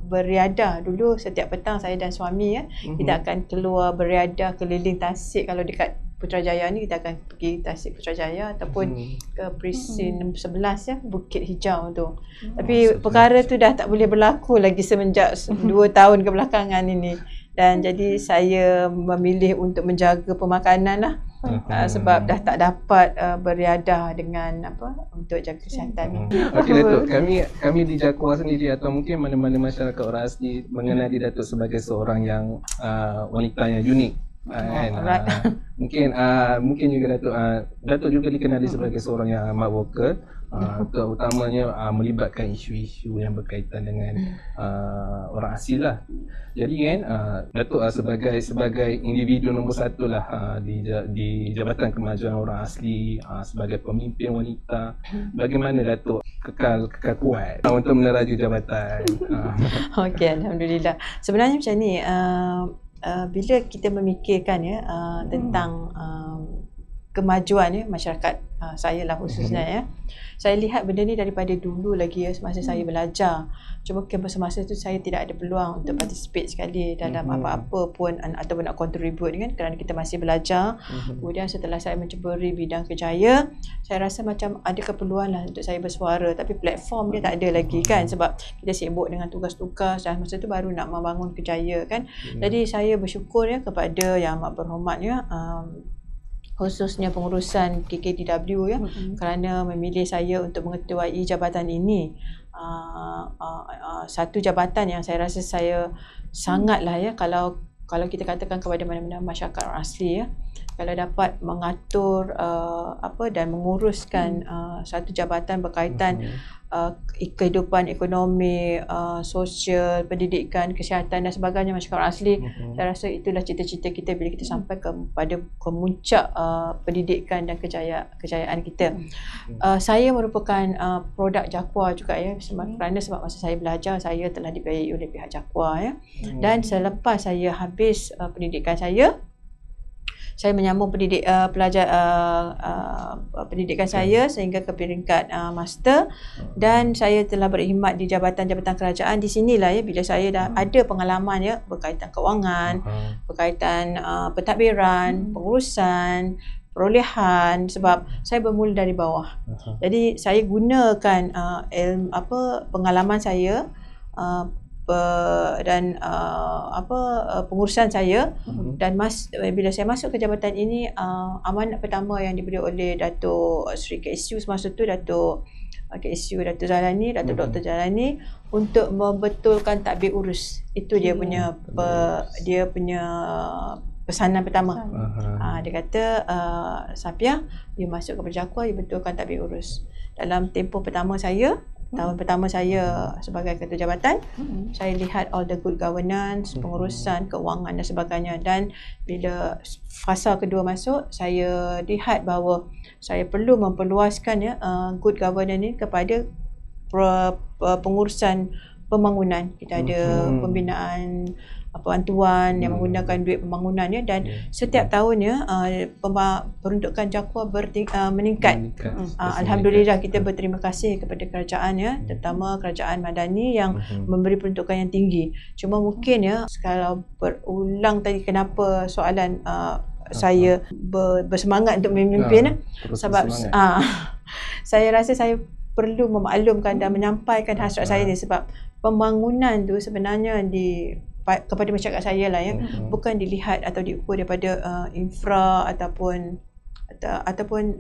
beriadah. Dulu setiap petang saya dan suami kita akan keluar beriadah keliling Tasik. Kalau dekat Putrajaya ni kita akan pergi Tasik Putrajaya ataupun ke Presin 11 Bukit Hijau tu. Tapi perkara tu dah tak boleh berlaku lagi semenjak 2 tahun kebelakangan ini. Dan jadi saya memilih untuk menjaga pemakanan lah. Sebab dah tak dapat beriadah dengan untuk jaga kesihatan.
Okey Datuk, kami di Jakwa sendiri atau mungkin mana-mana masyarakat orang asli mengenali Datuk sebagai seorang yang wanita yang unik. Mungkin juga Datuk juga dikenali sebagai seorang yang amat vokal, terutamanya melibatkan isu-isu yang berkaitan dengan orang asli lah. Jadi kan Datuk sebagai individu nombor 1 lah di Jabatan Kemajuan Orang Asli, sebagai pemimpin wanita, bagaimana Datuk kekal kuat untuk meneraju jabatan?
Okey, alhamdulillah. Sebenarnya macam ni, bila kita memikirkan tentang kemajuan masyarakat saya lah khususnya saya lihat benda ni daripada dulu lagi semasa saya belajar. Cuma masa tu saya tidak ada peluang untuk participate sekali dalam apa-apa pun ataupun nak contribute kan, kerana kita masih belajar. Kemudian setelah saya menceburi bidang kerjaya, saya rasa macam ada keperluan lah untuk saya bersuara, tapi platform dia tak ada lagi kan, sebab kita sibuk dengan tugas-tugas dan masa tu baru nak membangun kerjaya kan. Jadi saya bersyukur kepada yang amat berhormat khususnya pengurusan KKDW kerana memilih saya untuk mengetuai jabatan ini. Satu jabatan yang saya rasa saya sangatlah kalau kita katakan kepada mana-mana masyarakat orang asli kalau dapat mengatur dan menguruskan satu jabatan berkaitan kehidupan ekonomi, sosial, pendidikan, kesihatan dan sebagainya masyarakat orang asli, saya rasa itulah cita-cita kita bila kita sampai kepada kemuncak pendidikan dan kejayaan kita. Saya merupakan produk Jakwa juga kerana sebab masa saya belajar saya telah dibiayai oleh pihak Jakwa dan selepas saya habis pendidikan saya menyambung pendidikan saya sehingga ke peringkat master dan saya telah berkhidmat di jabatan-jabatan kerajaan. Di sinilah bila saya dah ada pengalaman berkaitan kewangan, berkaitan pentadbiran, pengurusan, perolehan, sebab saya bermula dari bawah. Jadi saya gunakan pengalaman saya dan pengurusan saya dan bila saya masuk ke jabatan ini, amanat pertama yang diberi oleh Datuk Seri KSU semasa tu, Datuk KSU Datuk Zalani, Datuk Dr. Zalani, untuk membetulkan tadbir urus. Itu dia punya pesanan pertama. Dia kata, Safiah, you masuk ke Jakwa, you betulkan tadbir urus. Dalam tempoh pertama saya Tahun pertama saya sebagai ketua jabatan, saya lihat all the good governance, pengurusan, keuangan dan sebagainya. Dan bila fasa kedua masuk, saya lihat bahawa saya perlu memperluaskan good governance ni kepada pengurusan pembangunan. Kita ada pembinaan bantuan yang menggunakan duit pembangunan dan setiap tahunnya peruntukan JAKWA meningkat. Alhamdulillah, kita berterima kasih kepada kerajaan terutama kerajaan Madani yang memberi peruntukan yang tinggi. Cuma mungkin kalau berulang tadi kenapa soalan saya bersemangat untuk memimpin sebab saya rasa saya perlu memaklumkan dan menyampaikan hasrat saya ni, sebab pembangunan tu sebenarnya kepada masyarakat saya lah bukan dilihat atau diukur daripada infra ataupun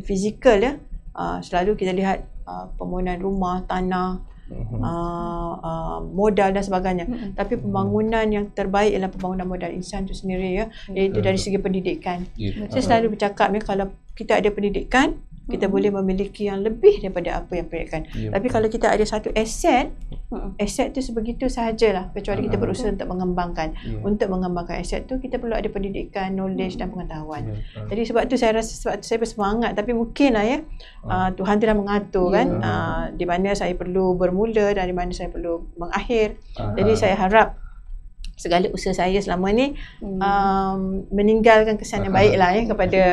fizikal selalu kita lihat pembangunan rumah, tanah, modal dan sebagainya. Tapi pembangunan yang terbaik ialah pembangunan modal insan itu sendiri iaitu dari segi pendidikan. Saya selalu bercakap kalau kita ada pendidikan, kita boleh memiliki yang lebih daripada apa yang pendidikan. Tapi kalau kita ada satu aset tu sebegitu sahajalah, kecuali kita berusaha untuk mengembangkan. Untuk mengembangkan aset tu kita perlu ada pendidikan, knowledge dan pengetahuan. Jadi sebab tu saya bersemangat, tapi mungkinlah Tuhan telah mengatur kan di mana saya perlu bermula dan di mana saya perlu mengakhir. Jadi saya harap segala usaha saya selama ni meninggalkan kesan yang baiklah kepada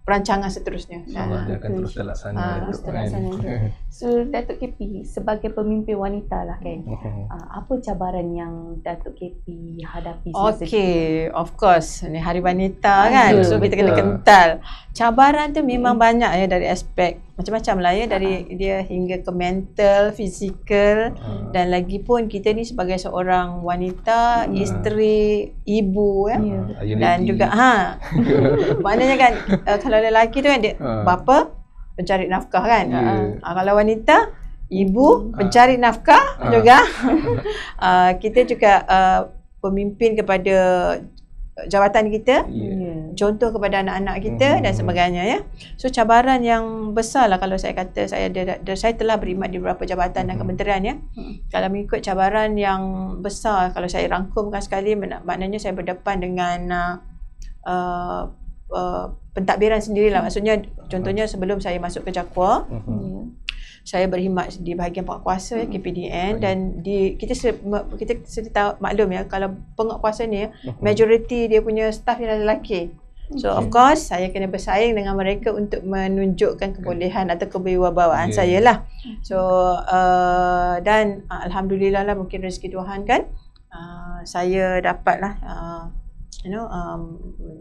perancangan seterusnya.
InsyaAllah dia akan terus terlaksana.
So Datuk KP sebagai pemimpin wanita lah kan, apa cabaran yang Datuk KP hadapi?
Okay, of course ni Hari Wanita kan, so kita kena kental. Cabaran tu memang banyak dari aspek macam-macam lah dari dia hingga ke mental, fizikal, dan lagi pun kita ni sebagai seorang wanita, isteri, ibu dan juga maknanya kan kalau lelaki tu kan dia bapa pencari nafkah kan, kalau wanita ibu pencari nafkah juga. Kita juga pemimpin kepada jawatan kita, contoh kepada anak-anak kita dan sebagainya So cabaran yang besar lah kalau saya kata saya telah berkhidmat di beberapa jabatan dan kementerian Kalau mengikut cabaran yang besar, kalau saya rangkumkan sekali, maknanya saya berdepan dengan pentadbiran sendirilah. Maksudnya contohnya sebelum saya masuk ke JAKWA, saya berkhidmat di bahagian penguatkuasa KPDN dan kita tahu maklum kalau penguatkuasa ni majoriti dia punya staff ialah lelaki. So of course saya kena bersaing dengan mereka untuk menunjukkan kebolehan atau kewibawaan saya lah. So dan alhamdulillah lah, mungkin rezeki Tuhan kan, saya dapatlah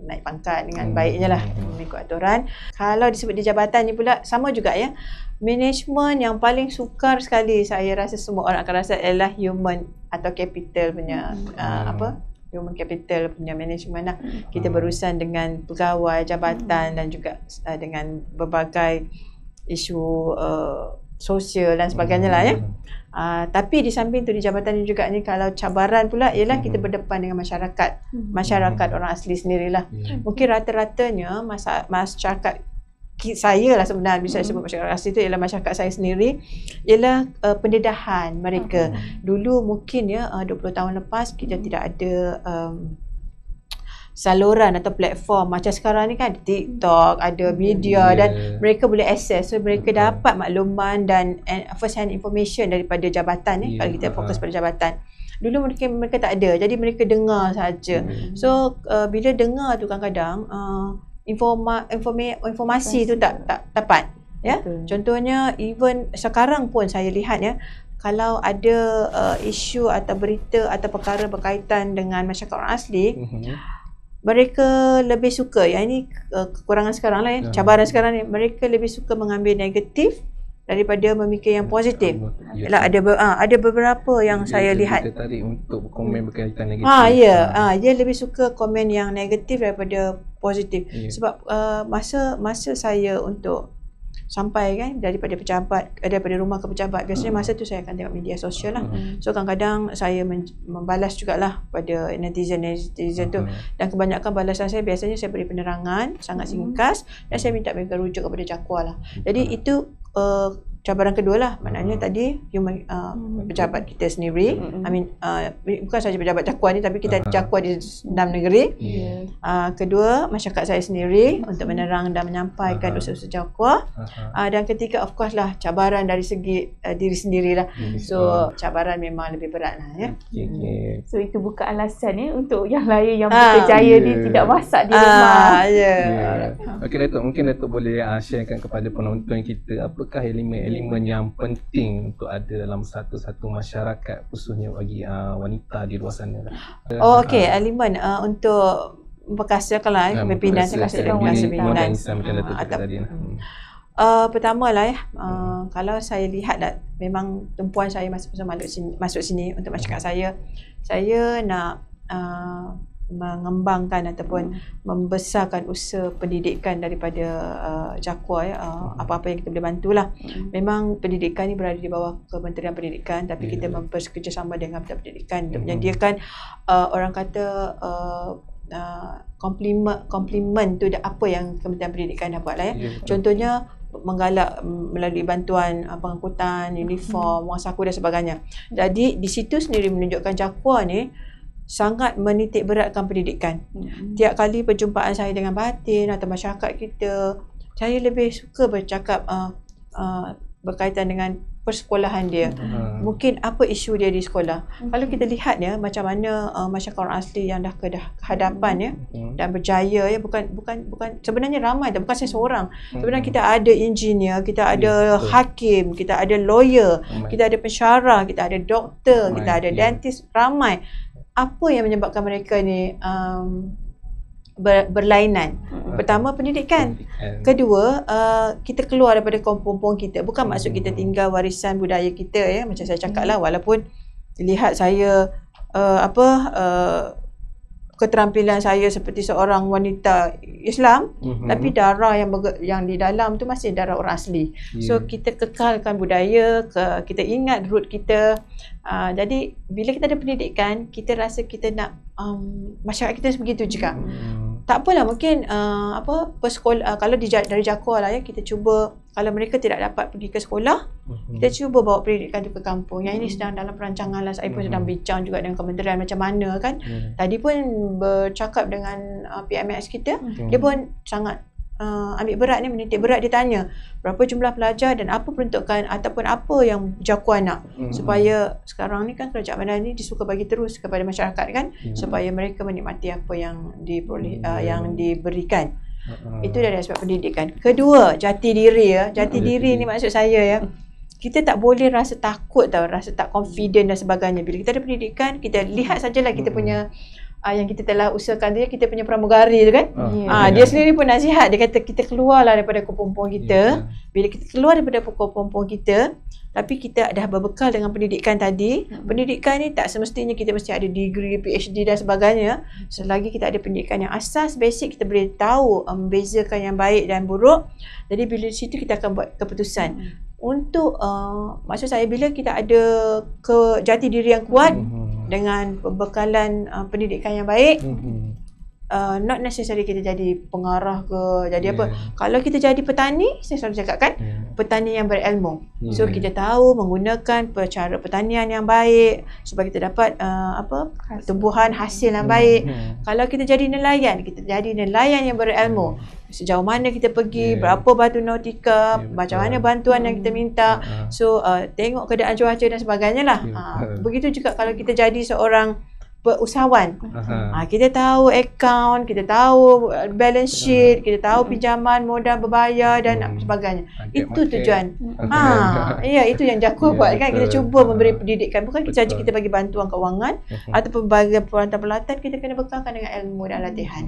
naik pangkat dengan baiknya lah mengikut aturan. Kalau disebut di jabatan ni pula sama juga management yang paling sukar sekali saya rasa semua orang akan rasa adalah human atau capital punya human capital punya management lah. Kita berurusan dengan pegawai, jabatan dan juga dengan berbagai isu sosial dan sebagainya lah tapi di samping tu di jabatan ni juga ni, kalau cabaran pula ialah kita berdepan dengan masyarakat orang asli sendirilah. Mungkin rata-ratanya masyarakat saya lah sebenarnya, bisa sebut masyarakat asli tu ialah masyarakat saya sendiri, ialah pendedahan mereka. Dulu mungkin 20 tahun lepas kita tidak ada saluran atau platform macam sekarang ni kan, ada TikTok, ada media dan mereka boleh akses, so mereka dapat makluman dan first hand information daripada jabatan kalau kita fokus pada jabatan. Dulu mereka tak ada, jadi mereka dengar saja. So bila dengar tu kadang-kadang informasi tu tak tepat Contohnya even sekarang pun saya lihat kalau ada isu atau berita atau perkara berkaitan dengan masyarakat orang asli, mereka lebih suka, ini kekurangan sekarang lah cabaran sekarang ni, mereka lebih suka mengambil negatif daripada memikir yang positif. Ada beberapa yang saya lihat
tertarik untuk komen berkaitan negatif.
Dia lebih suka komen yang negatif daripada positif. Sebab masa saya untuk sampai kan daripada pejabat, daripada rumah ke pejabat, biasanya masa tu saya akan tengok media sosial lah. So kadang-kadang saya membalas jugalah pada netizen tu, dan kebanyakan balasan saya biasanya saya beri penerangan sangat singkat dan saya minta mereka rujuk kepada JAKWA lah. Jadi itu cabaran kedua lah, maknanya tadi human pejabat kita sendiri, bukan saja pejabat Jakuar ni, tapi kita Jakuar di 6 negeri. Kedua, masyarakat saya sendiri untuk menerang dan menyampaikan usaha-usaha Jakuar. Dan ketiga, of course lah, cabaran dari segi diri sendirilah. So cabaran memang lebih berat lah ya.
So itu bukan alasan untuk yang lain yang berjaya ni tidak masak di rumah.
Okey Datuk, mungkin Datuk boleh sharekan kepada penonton kita apakah elemen-elemen yang penting untuk ada dalam satu masyarakat, khususnya bagi wanita di luar sana.
Okey, elemen untuk memperkasakanlah kepimpinan, saya kasih kepimpinan. Pertama lah kalau saya lihat memang tumpuan saya masa masuk sini untuk masyarakat saya nak mengembangkan ataupun membesarkan usaha pendidikan daripada Jakuar apa-apa yang kita boleh bantulah. Memang pendidikan ni berada di bawah Kementerian Pendidikan, tapi kita bekerjasama dengan Kementerian Pendidikan untuk menyediakan orang kata komplimen tu apa yang Kementerian Pendidikan dah buat lah ya. Contohnya menggalak melalui bantuan pengangkutan, uniform, wang saku dan sebagainya. Jadi di situ sendiri menunjukkan Jakuar ni sangat menitik beratkan pendidikan. Tiap kali perjumpaan saya dengan batin atau masyarakat kita, saya lebih suka bercakap berkaitan dengan persekolahan dia. Mungkin apa isu dia di sekolah. Kalau kita lihat ya macam mana masyarakat orang asli yang dah ke hadapan ya dan berjaya ya, bukan sebenarnya ramai bukan saya seorang. Sebenarnya kita ada engineer, kita ada hakim, kita ada lawyer, kita ada pensyarah, kita ada doktor, kita ada dentist, ramai. Apa yang menyebabkan mereka ni berlainan? Pertama, pendidikan. Kedua, kita keluar daripada kampung kita. Bukan maksud kita tinggal warisan budaya kita ya, macam saya cakap lah, walaupun lihat saya keterampilan saya seperti seorang wanita Islam, tapi darah yang di dalam tu masih darah orang asli. So kita kekalkan budaya, kita ingat root kita. Jadi bila kita ada pendidikan, kita rasa kita nak masyarakat kita begitu juga. Tak apalah, mungkin kalau dari Jakuar lah ya, kita cuba, kalau mereka tidak dapat pergi ke sekolah, kita cuba bawa pendidikan tu ke kampung. Yang ini sedang dalam perancangan lah, saya pun sedang bincang juga dengan kementerian macam mana kan. Tadi pun bercakap dengan PMS kita, dia pun sangat ambil berat ni, menitik berat, dia tanya berapa jumlah pelajar dan apa peruntukan ataupun apa yang Jakuar nak supaya sekarang ni kan kerajaan bandar ni disuka bagi terus kepada masyarakat kan, supaya mereka menikmati apa yang yang diberikan. Itu dari aspek pendidikan. Kedua, jati diri ya. Jati diri ni maksud saya ya, kita tak boleh rasa takut rasa tak confident dan sebagainya. Bila kita ada pendidikan, kita lihat sajalah kita punya yang kita telah usahakan tu ya, kita punya pramugari tu kan. Dia sendiri pun nasihat, dia kata kita keluarlah daripada kampung kita. Bila kita keluar daripada kampung kita, tapi kita dah berbekal dengan pendidikan tadi. Pendidikan ni tak semestinya kita mesti ada degree, PhD dan sebagainya. Selagi kita ada pendidikan yang asas, basic, kita boleh tahu membezakan yang baik dan buruk. Jadi bila di situ kita akan buat keputusan. Untuk maksud saya, bila kita ada jati diri yang kuat dengan pembekalan pendidikan yang baik, not necessary kita jadi pengarah ke jadi apa. Kalau kita jadi petani, saya selalu cakap kan, petani yang berilmu. So kita tahu menggunakan cara pertanian yang baik supaya kita dapat tumbuhan hasil yang baik. Kalau kita jadi nelayan, kita jadi nelayan yang berilmu. Sejauh mana kita pergi, berapa batu nautika, macam mana bantuan yang kita minta. So tengok keadaan cuaca dan sebagainya lah. Begitu juga kalau kita jadi seorang usahawan, kita tahu account, kita tahu balance sheet, kita tahu pinjaman, modal berbayar dan sebagainya. Itu tujuan. Itu yang Jakuar buat kan. Kita cuba memberi pendidikan, bukan saja kita bagi bantuan kewangan ataupun bagi peralatan-peralatan, kita kena bekalkan dengan ilmu dan latihan.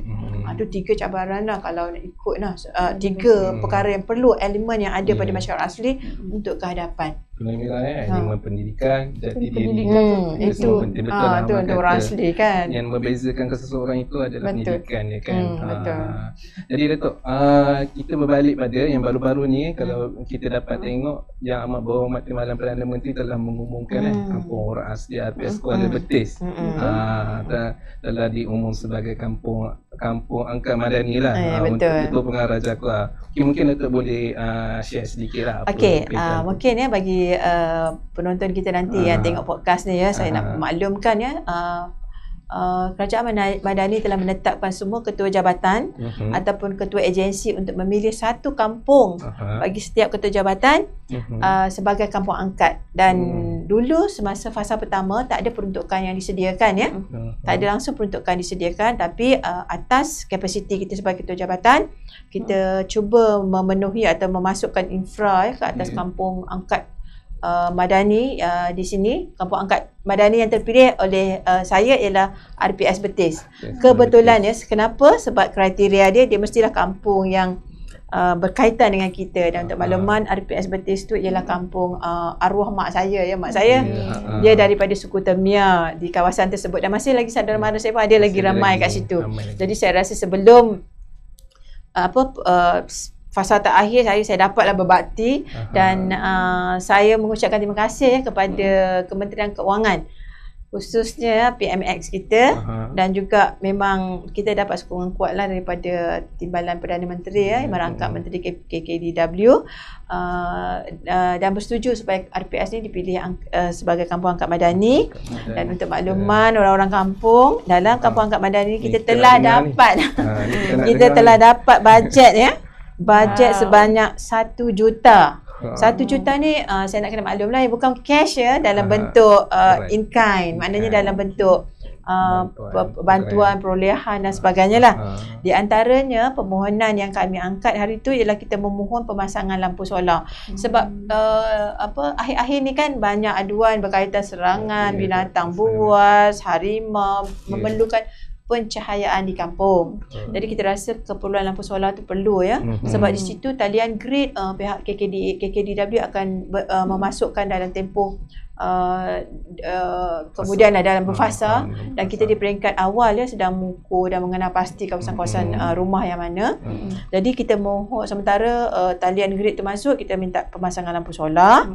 Itu 3 cabaran lah kalau nak ikut lah. 3 perkara yang perlu, elemen yang ada pada masyarakat asli untuk kehadapan.
Elemen pendidikan, jati diri.
Itu untuk orang asli kan.
Yang membezakan seseorang itu adalah pendidikan ya kan. Jadi Datuk, kita berbalik pada yang baru-baru ni, kalau kita dapat tengok Yang Amat Berhormat Timbalan Perdana Menteri telah mengumumkan kampung orang asli RPS Kuala Betis telah diumum sebagai kampung Kampung Angkat Madani lah. Untuk Ketua Pengarah Jaguar. Mungkin Datuk boleh share sedikit lah.
Okey, mungkin ya bagi penonton kita nanti yang tengok podcast ni ya, saya nak maklumkan ya, Kerajaan Madani telah menetapkan semua ketua jabatan ataupun ketua agensi untuk memilih satu kampung bagi setiap ketua jabatan sebagai kampung angkat. Dan dulu semasa fasa pertama tak ada peruntukan yang disediakan ya. Tak ada langsung peruntukan disediakan, tapi atas kapasiti kita sebagai ketua jabatan, kita cuba memenuhi atau memasukkan infra ke atas kampung angkat Madani di sini. Kampung Angkat Madani yang terpilih oleh saya ialah RPS Betis. Kebetulan ya, kenapa? Sebab kriteria dia mestilah kampung yang berkaitan dengan kita. Dan untuk makluman, RPS Betis tu ialah kampung arwah mak saya ya. Mak saya dia daripada suku Temia di kawasan tersebut, dan masih lagi saudara mara saya pun ada lagi ramai kat situ. Jadi saya rasa sebelum fasa terakhir saya dapatlah berbakti dan saya mengucapkan terima kasih kepada Kementerian Keuangan, khususnya PMX kita, dan juga memang kita dapat sokongan kuat lah daripada Timbalan Perdana Menteri merangkap Menteri KKDW dan bersetuju supaya RPS ni dipilih sebagai Kampung Angkat Madani. Dan untuk makluman orang-orang kampung, dalam Kampung Angkat Madani kita telah dapat bajet ya. Bajet sebanyak 1 juta. 1 juta ni saya nak kena maklum lah, bukan cash ya, dalam bentuk in kind, maknanya dalam bentuk bantuan perolehan dan sebagainya lah. Di antaranya permohonan yang kami angkat hari tu ialah kita memohon pemasangan lampu solar. Sebab akhir-akhir ni kan banyak aduan berkaitan serangan binatang buas, harimau, memerlukan pencahayaan di kampung. Jadi kita rasa keperluan lampu solar tu perlu ya. Sebab di situ talian grid pihak KKDW akan memasukkan dalam tempoh kemudian dalam berfasa, dan kita di peringkat awal ya sedang mengukur dan mengenal pasti kawasan-kawasan rumah yang mana. Jadi kita mohon sementara talian grid tu masuk, kita minta pemasangan lampu solar.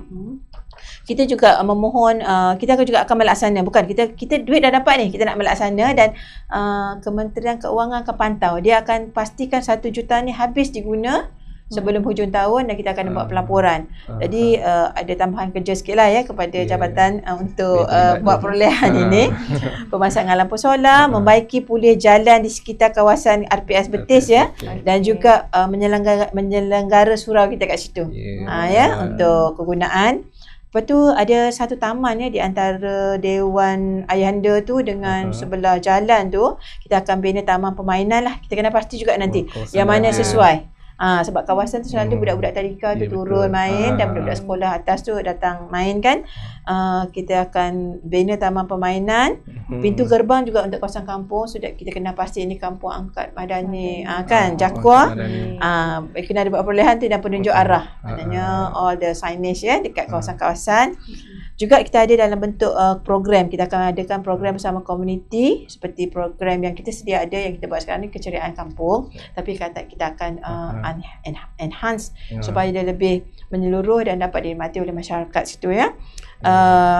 Kita juga memohon, kita juga akan melaksana, bukan kita duit dah dapat ni, kita nak melaksana, dan Kementerian Keuangan akan pantau. Dia akan pastikan 1 juta ni habis diguna sebelum hujung tahun, dan kita akan buat pelaporan. Jadi ada tambahan kerja sikit lah ya kepada jabatan untuk buat perolehan ini. Pemasangan lampu solar, membaiki pulih jalan di sekitar kawasan RPS Betis ya, dan juga menyelenggara surau kita kat situ ya, untuk kegunaan. Lepas tu ada satu taman ya di antara Dewan Ayahanda tu dengan sebelah jalan tu, kita akan bina taman permainan lah. Kita kena pasti juga nanti yang mana sesuai. Sebab kawasan tu selalu budak-budak tadika tu turun main, dan budak-budak sekolah atas tu datang main kan. Kita akan bina taman permainan. Pintu gerbang juga untuk kawasan kampung, sudah kita kena pasti ini Kampung Angkat Madani kan, Jaguar. Kena ada buat perolehan tu dan penunjuk arah. Maknanya all the signage ya dekat kawasan-kawasan. Juga kita ada dalam bentuk program. Kita akan adakan program bersama komuniti, seperti program yang kita sedia ada yang kita buat sekarang ni, keceriaan kampung. Tapi kita akan enhance supaya dia lebih menyeluruh dan dapat dinikmati oleh masyarakat situ ya.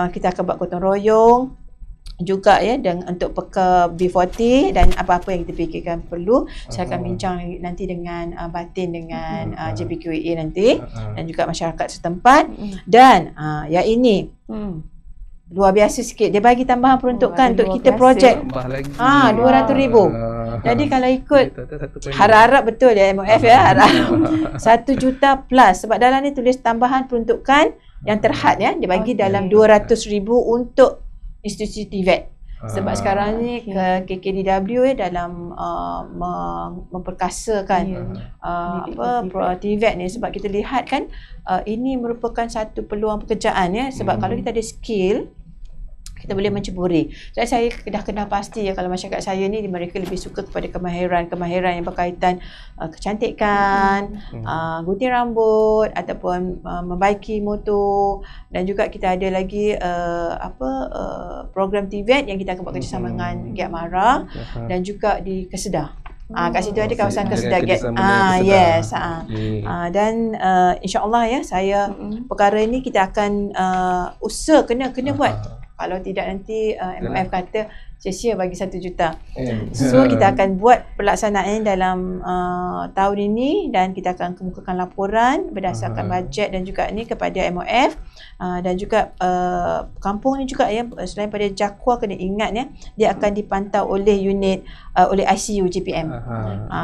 Kita akan buat gotong royong juga ya, dan untuk peka B40 dan apa-apa yang kita fikirkan perlu. Saya akan bincang nanti dengan Batin dengan JPQA nanti dan juga masyarakat setempat. Dan yang ini luar biasa sikit, dia bagi tambahan peruntukan untuk kita projek 200,000. Jadi kalau ikut harap-harap betul ya MOF ya, harap 1 juta plus, sebab dalam ni tulis tambahan peruntukan yang terhad ya, dia bagi dalam 200,000 untuk institusi TVET. Sebab sekarang ni KKDW dalam memperkasakan TVET ni, sebab kita lihat kan ini merupakan satu peluang pekerjaan ya. Sebab kalau kita ada skill, kita boleh menceburi. Jadi saya dah kenal pasti ya, kalau masyarakat saya ni mereka lebih suka kepada kemahiran yang berkaitan kecantikan, gunting rambut ataupun membaiki motor. Dan juga kita ada lagi program TVET yang kita akan buat kerjasama dengan Giat Mara dan juga di Kesedah. Kat situ ada kawasan Kesedah Giat. Yes. Dan insya-Allah ya, saya perkara ini kita akan usaha kena buat. Kalau tidak nanti MOF kata sia-sia bagi 1 juta. So kita akan buat pelaksanaan dalam tahun ini dan kita akan kemukakan laporan berdasarkan bajet dan juga ni kepada MOF dan juga kampung ni juga ya, selain pada JAKWA kena ingat ya, dia akan dipantau oleh unit oleh ICU JPM.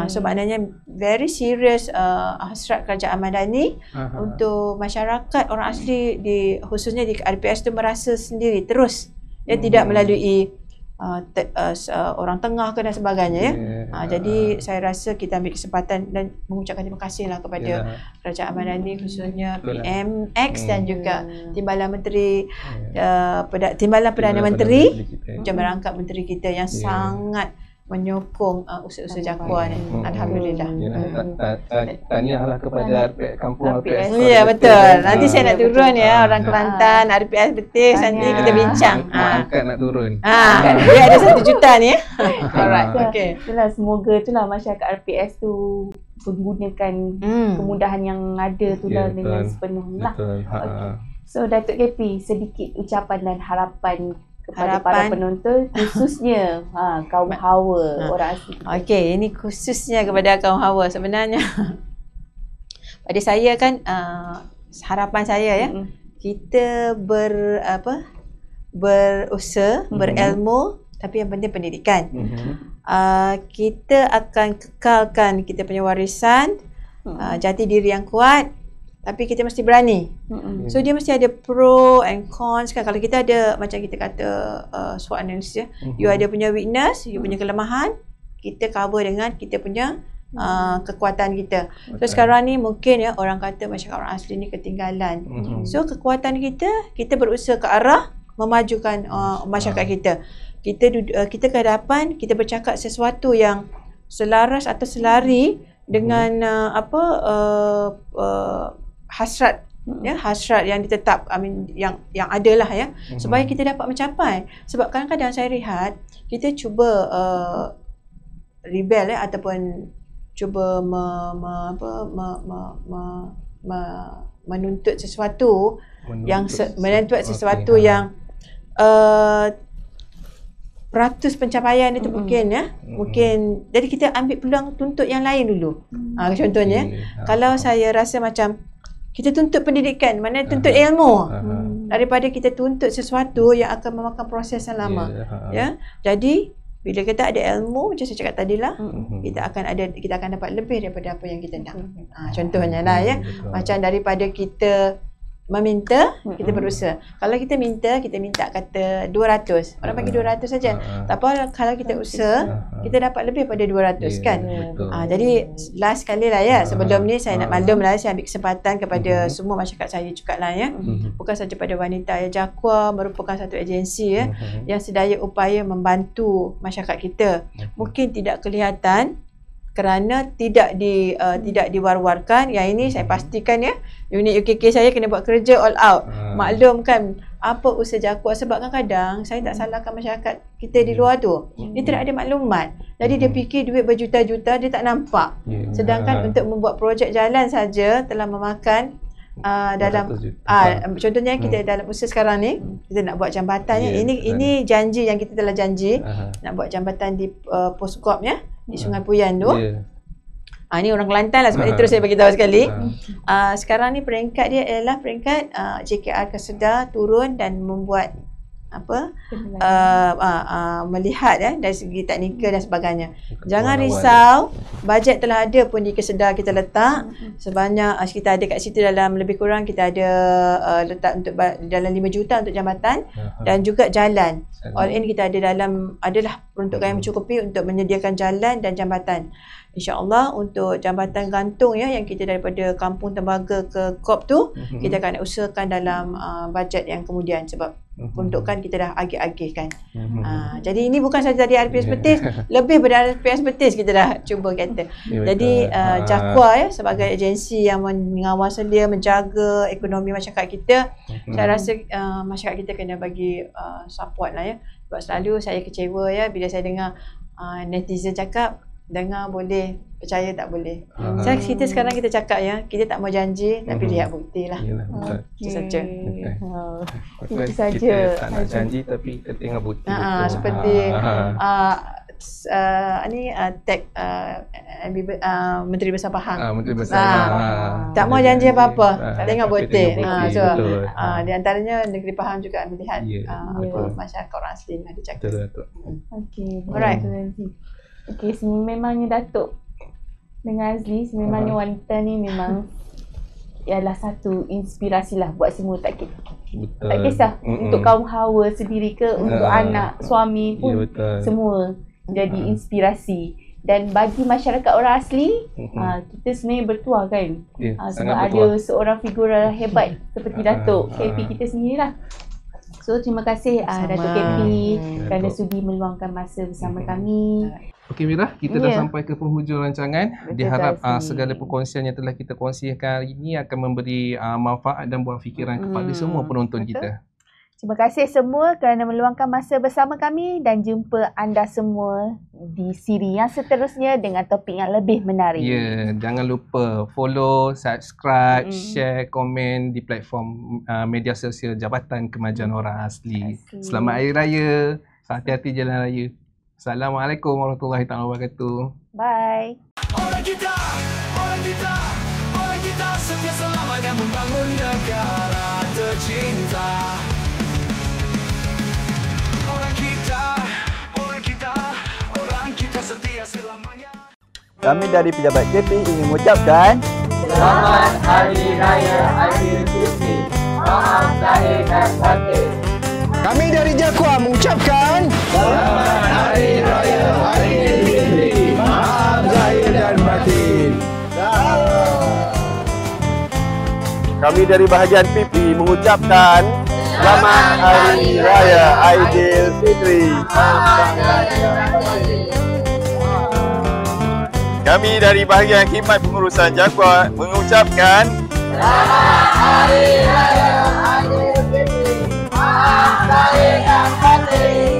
So maknanya very serious hasrat Kerajaan Madani untuk masyarakat orang asli khususnya di RPS tu merasa sendiri terus dia tidak melalui orang tengah ke dan sebagainya ya. Jadi saya rasa kita ambil kesempatan dan mengucapkan terima kasihlah kepada Kerajaan Madani khususnya PMX dan juga Timbalan Menteri Timbalan Perdana Menteri Jemberangkap Menteri kita yang sangat menyokong usaha-usaha JAKWA ni. Alhamdulillah.
Tahniahlah kepada kampung RPS.
Ya betul. Nanti saya nak turun ya orang Kelantan RPS Betis nanti kita bincang.
Angkat nak turun.
Dia ada 1 juta ni ya. Alright. Okey.
Itulah semoga itulah masyarakat RPS tu menggunakan kemudahan yang ada tu lah dengan sepenuhnya lah. Okay. So Datuk KP, sedikit ucapan dan harapan kepada para penonton khususnya kaum Hawa orang asli.
Okey, ini khususnya kepada kaum Hawa sebenarnya. Pada saya kan harapan saya ya, kita berusaha, berilmu tapi yang penting pendidikan. Kita akan kekalkan kita punya warisan, jati diri yang kuat. Tapi kita mesti berani. So dia mesti ada pro and cons kan. Kalau kita ada macam kita kata SWOT analysis ya. You ada punya weakness, you punya kelemahan, kita cover dengan kita punya kekuatan kita. So sekarang ni mungkin ya orang kata masyarakat orang asli ni ketinggalan. So kekuatan kita berusaha ke arah memajukan masyarakat kita. Kita ke hadapan, kita bercakap sesuatu yang selaras atau selari dengan hasrat ya, hasrat yang ditetap yang adalah ya, supaya kita dapat mencapai. Sebab kadang-kadang saya lihat kita cuba rebel ya, ataupun cuba menuntut sesuatu yang peratus pencapaian itu mungkin ya, mungkin jadi kita ambil peluang tuntut yang lain dulu. Contohnya kalau saya rasa macam kita tuntut pendidikan, mana tuntut ilmu daripada kita tuntut sesuatu yang akan memakan proses yang lama. Ya. Jadi bila kita ada ilmu macam saya cakap tadilah, kita akan dapat lebih daripada apa yang kita nak. Contohnya lah ya, macam daripada kita meminta, kita berusaha. Kalau kita minta kata 200. Orang bagi 200 saja. Tak apa kalau kita usaha, kita dapat lebih pada 200 kan. Jadi last kali lah ya, sebelum ni saya nak maklum lah, saya ambil kesempatan kepada semua masyarakat saya juga lah ya. Bukan saja pada wanita ya, JAKWA merupakan satu agensi ya yang sedaya upaya membantu masyarakat kita. Mungkin tidak kelihatan kerana tidak diwar-warkan. Yang ini saya pastikan ya, unit UKK saya kena buat kerja all out. Maklum kan apa usaha JAKWA, sebab kadang-kadang saya tak salahkan masyarakat kita di luar tu. Dia tidak ada maklumat. Jadi dia fikir duit berjuta-juta dia tak nampak. Sedangkan untuk membuat projek jalan saja telah memakan dalam contohnya kita dalam usaha sekarang ni kita nak buat jambatan ini janji yang kita telah janji nak buat jambatan di Poskop ya, di Sungai Puyan tu. Ini orang Kelantan lah sebab itu terus saya bagi tahu sekali. Sekarang ni peringkat dia ialah peringkat JKR Kesedar turun dan membuat melihat dari segi teknikal dan sebagainya. Jangan risau, bajet telah ada pun di Kesedar kita letak sebanyak kita ada kat situ dalam lebih kurang kita ada letak untuk dalam 5 juta untuk jambatan dan juga jalan. All in kita ada adalah peruntukan yang mencukupi untuk menyediakan jalan dan jambatan. InsyaAllah untuk jambatan gantung ya yang kita daripada Kampung Tembaga ke KOP tu kita akan usahakan dalam bajet yang kemudian, sebab peruntukan kita dah agih-agihkan. Jadi ini bukan saja dari RPS Betis, lebih daripada RPS Betis kita dah cuba kata. Jadi JAKWA ya sebagai agensi yang mengawal selia menjaga ekonomi masyarakat kita, saya rasa masyarakat kita kena bagi support lah ya. Sebab selalu saya kecewa ya bila saya dengar netizen cakap dengar boleh, percaya tak boleh. Kita sekarang kita cakap ya, kita tak mau janji tapi lihat bukti lah. Itu saja.
Itu saja.
Kita tak nak janji tapi kita tengok bukti.
Seperti tag Menteri Besar Pahang.
Menteri Besar.
Tak mau janji apa-apa, tengok bukti. Di antaranya Negeri Pahang juga melihat masyarakat orang asli ada cakap.
Okey.
Alright.
Okey, sememangnya Datuk dengan Azli, sememangnya wanita ni memang ialah satu inspirasi lah buat semua, tak kisah untuk kaum hawa sendiri ke, untuk anak, suami pun semua jadi inspirasi. Dan bagi masyarakat orang asli, kita sebenarnya bertuah kan, sebab ada seorang figura hebat seperti Datuk KP kita sendirilah. So terima kasih Datuk KP kerana sudi meluangkan masa bersama kami.
Okey Mira, kita dah sampai ke penghujung rancangan. Diharap segala perkongsian yang telah kita kongsikan hari ini akan memberi manfaat dan buah fikiran kepada semua penonton kita.
Terima kasih semua kerana meluangkan masa bersama kami dan jumpa anda semua di siri yang seterusnya dengan topik yang lebih menarik.
Ya, jangan lupa follow, subscribe, share, komen di platform media sosial Jabatan Kemajuan Orang Asli. Selamat Hari Raya. Hati-hati jalan raya. Assalamualaikum warahmatullahi wabarakatuh.
Bye.
Orang kita setia selamanya membangun negara tercinta. Orang kita setia selamanya.
Kami dari pejabat KP ingin mengucapkan
Selamat Hari Raya Aidilfitri. Maaf lahir dan batin.
Kami dari Jakwa mengucapkan
Selamat Hari Raya Aidilfitri. Maaf lahir dan batin.
Kami dari bahagian PP mengucapkan Selamat Hari Raya Aidilfitri.
Kami dari bahagian khidmat pengurusan Jakwa mengucapkan
Selamat Hari Raya Aidilfitri. Maaf lahir dan batin.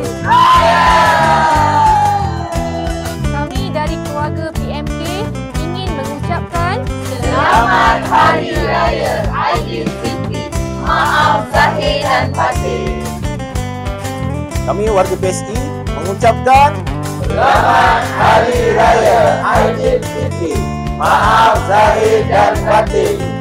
Kami dari keluarga PMK ingin mengucapkan
Selamat Hari Raya Aidilfitri. Maaf lahir dan batin.
Kami warga PSI mengucapkan
Selamat Hari Raya Aidilfitri. Maaf lahir dan batin.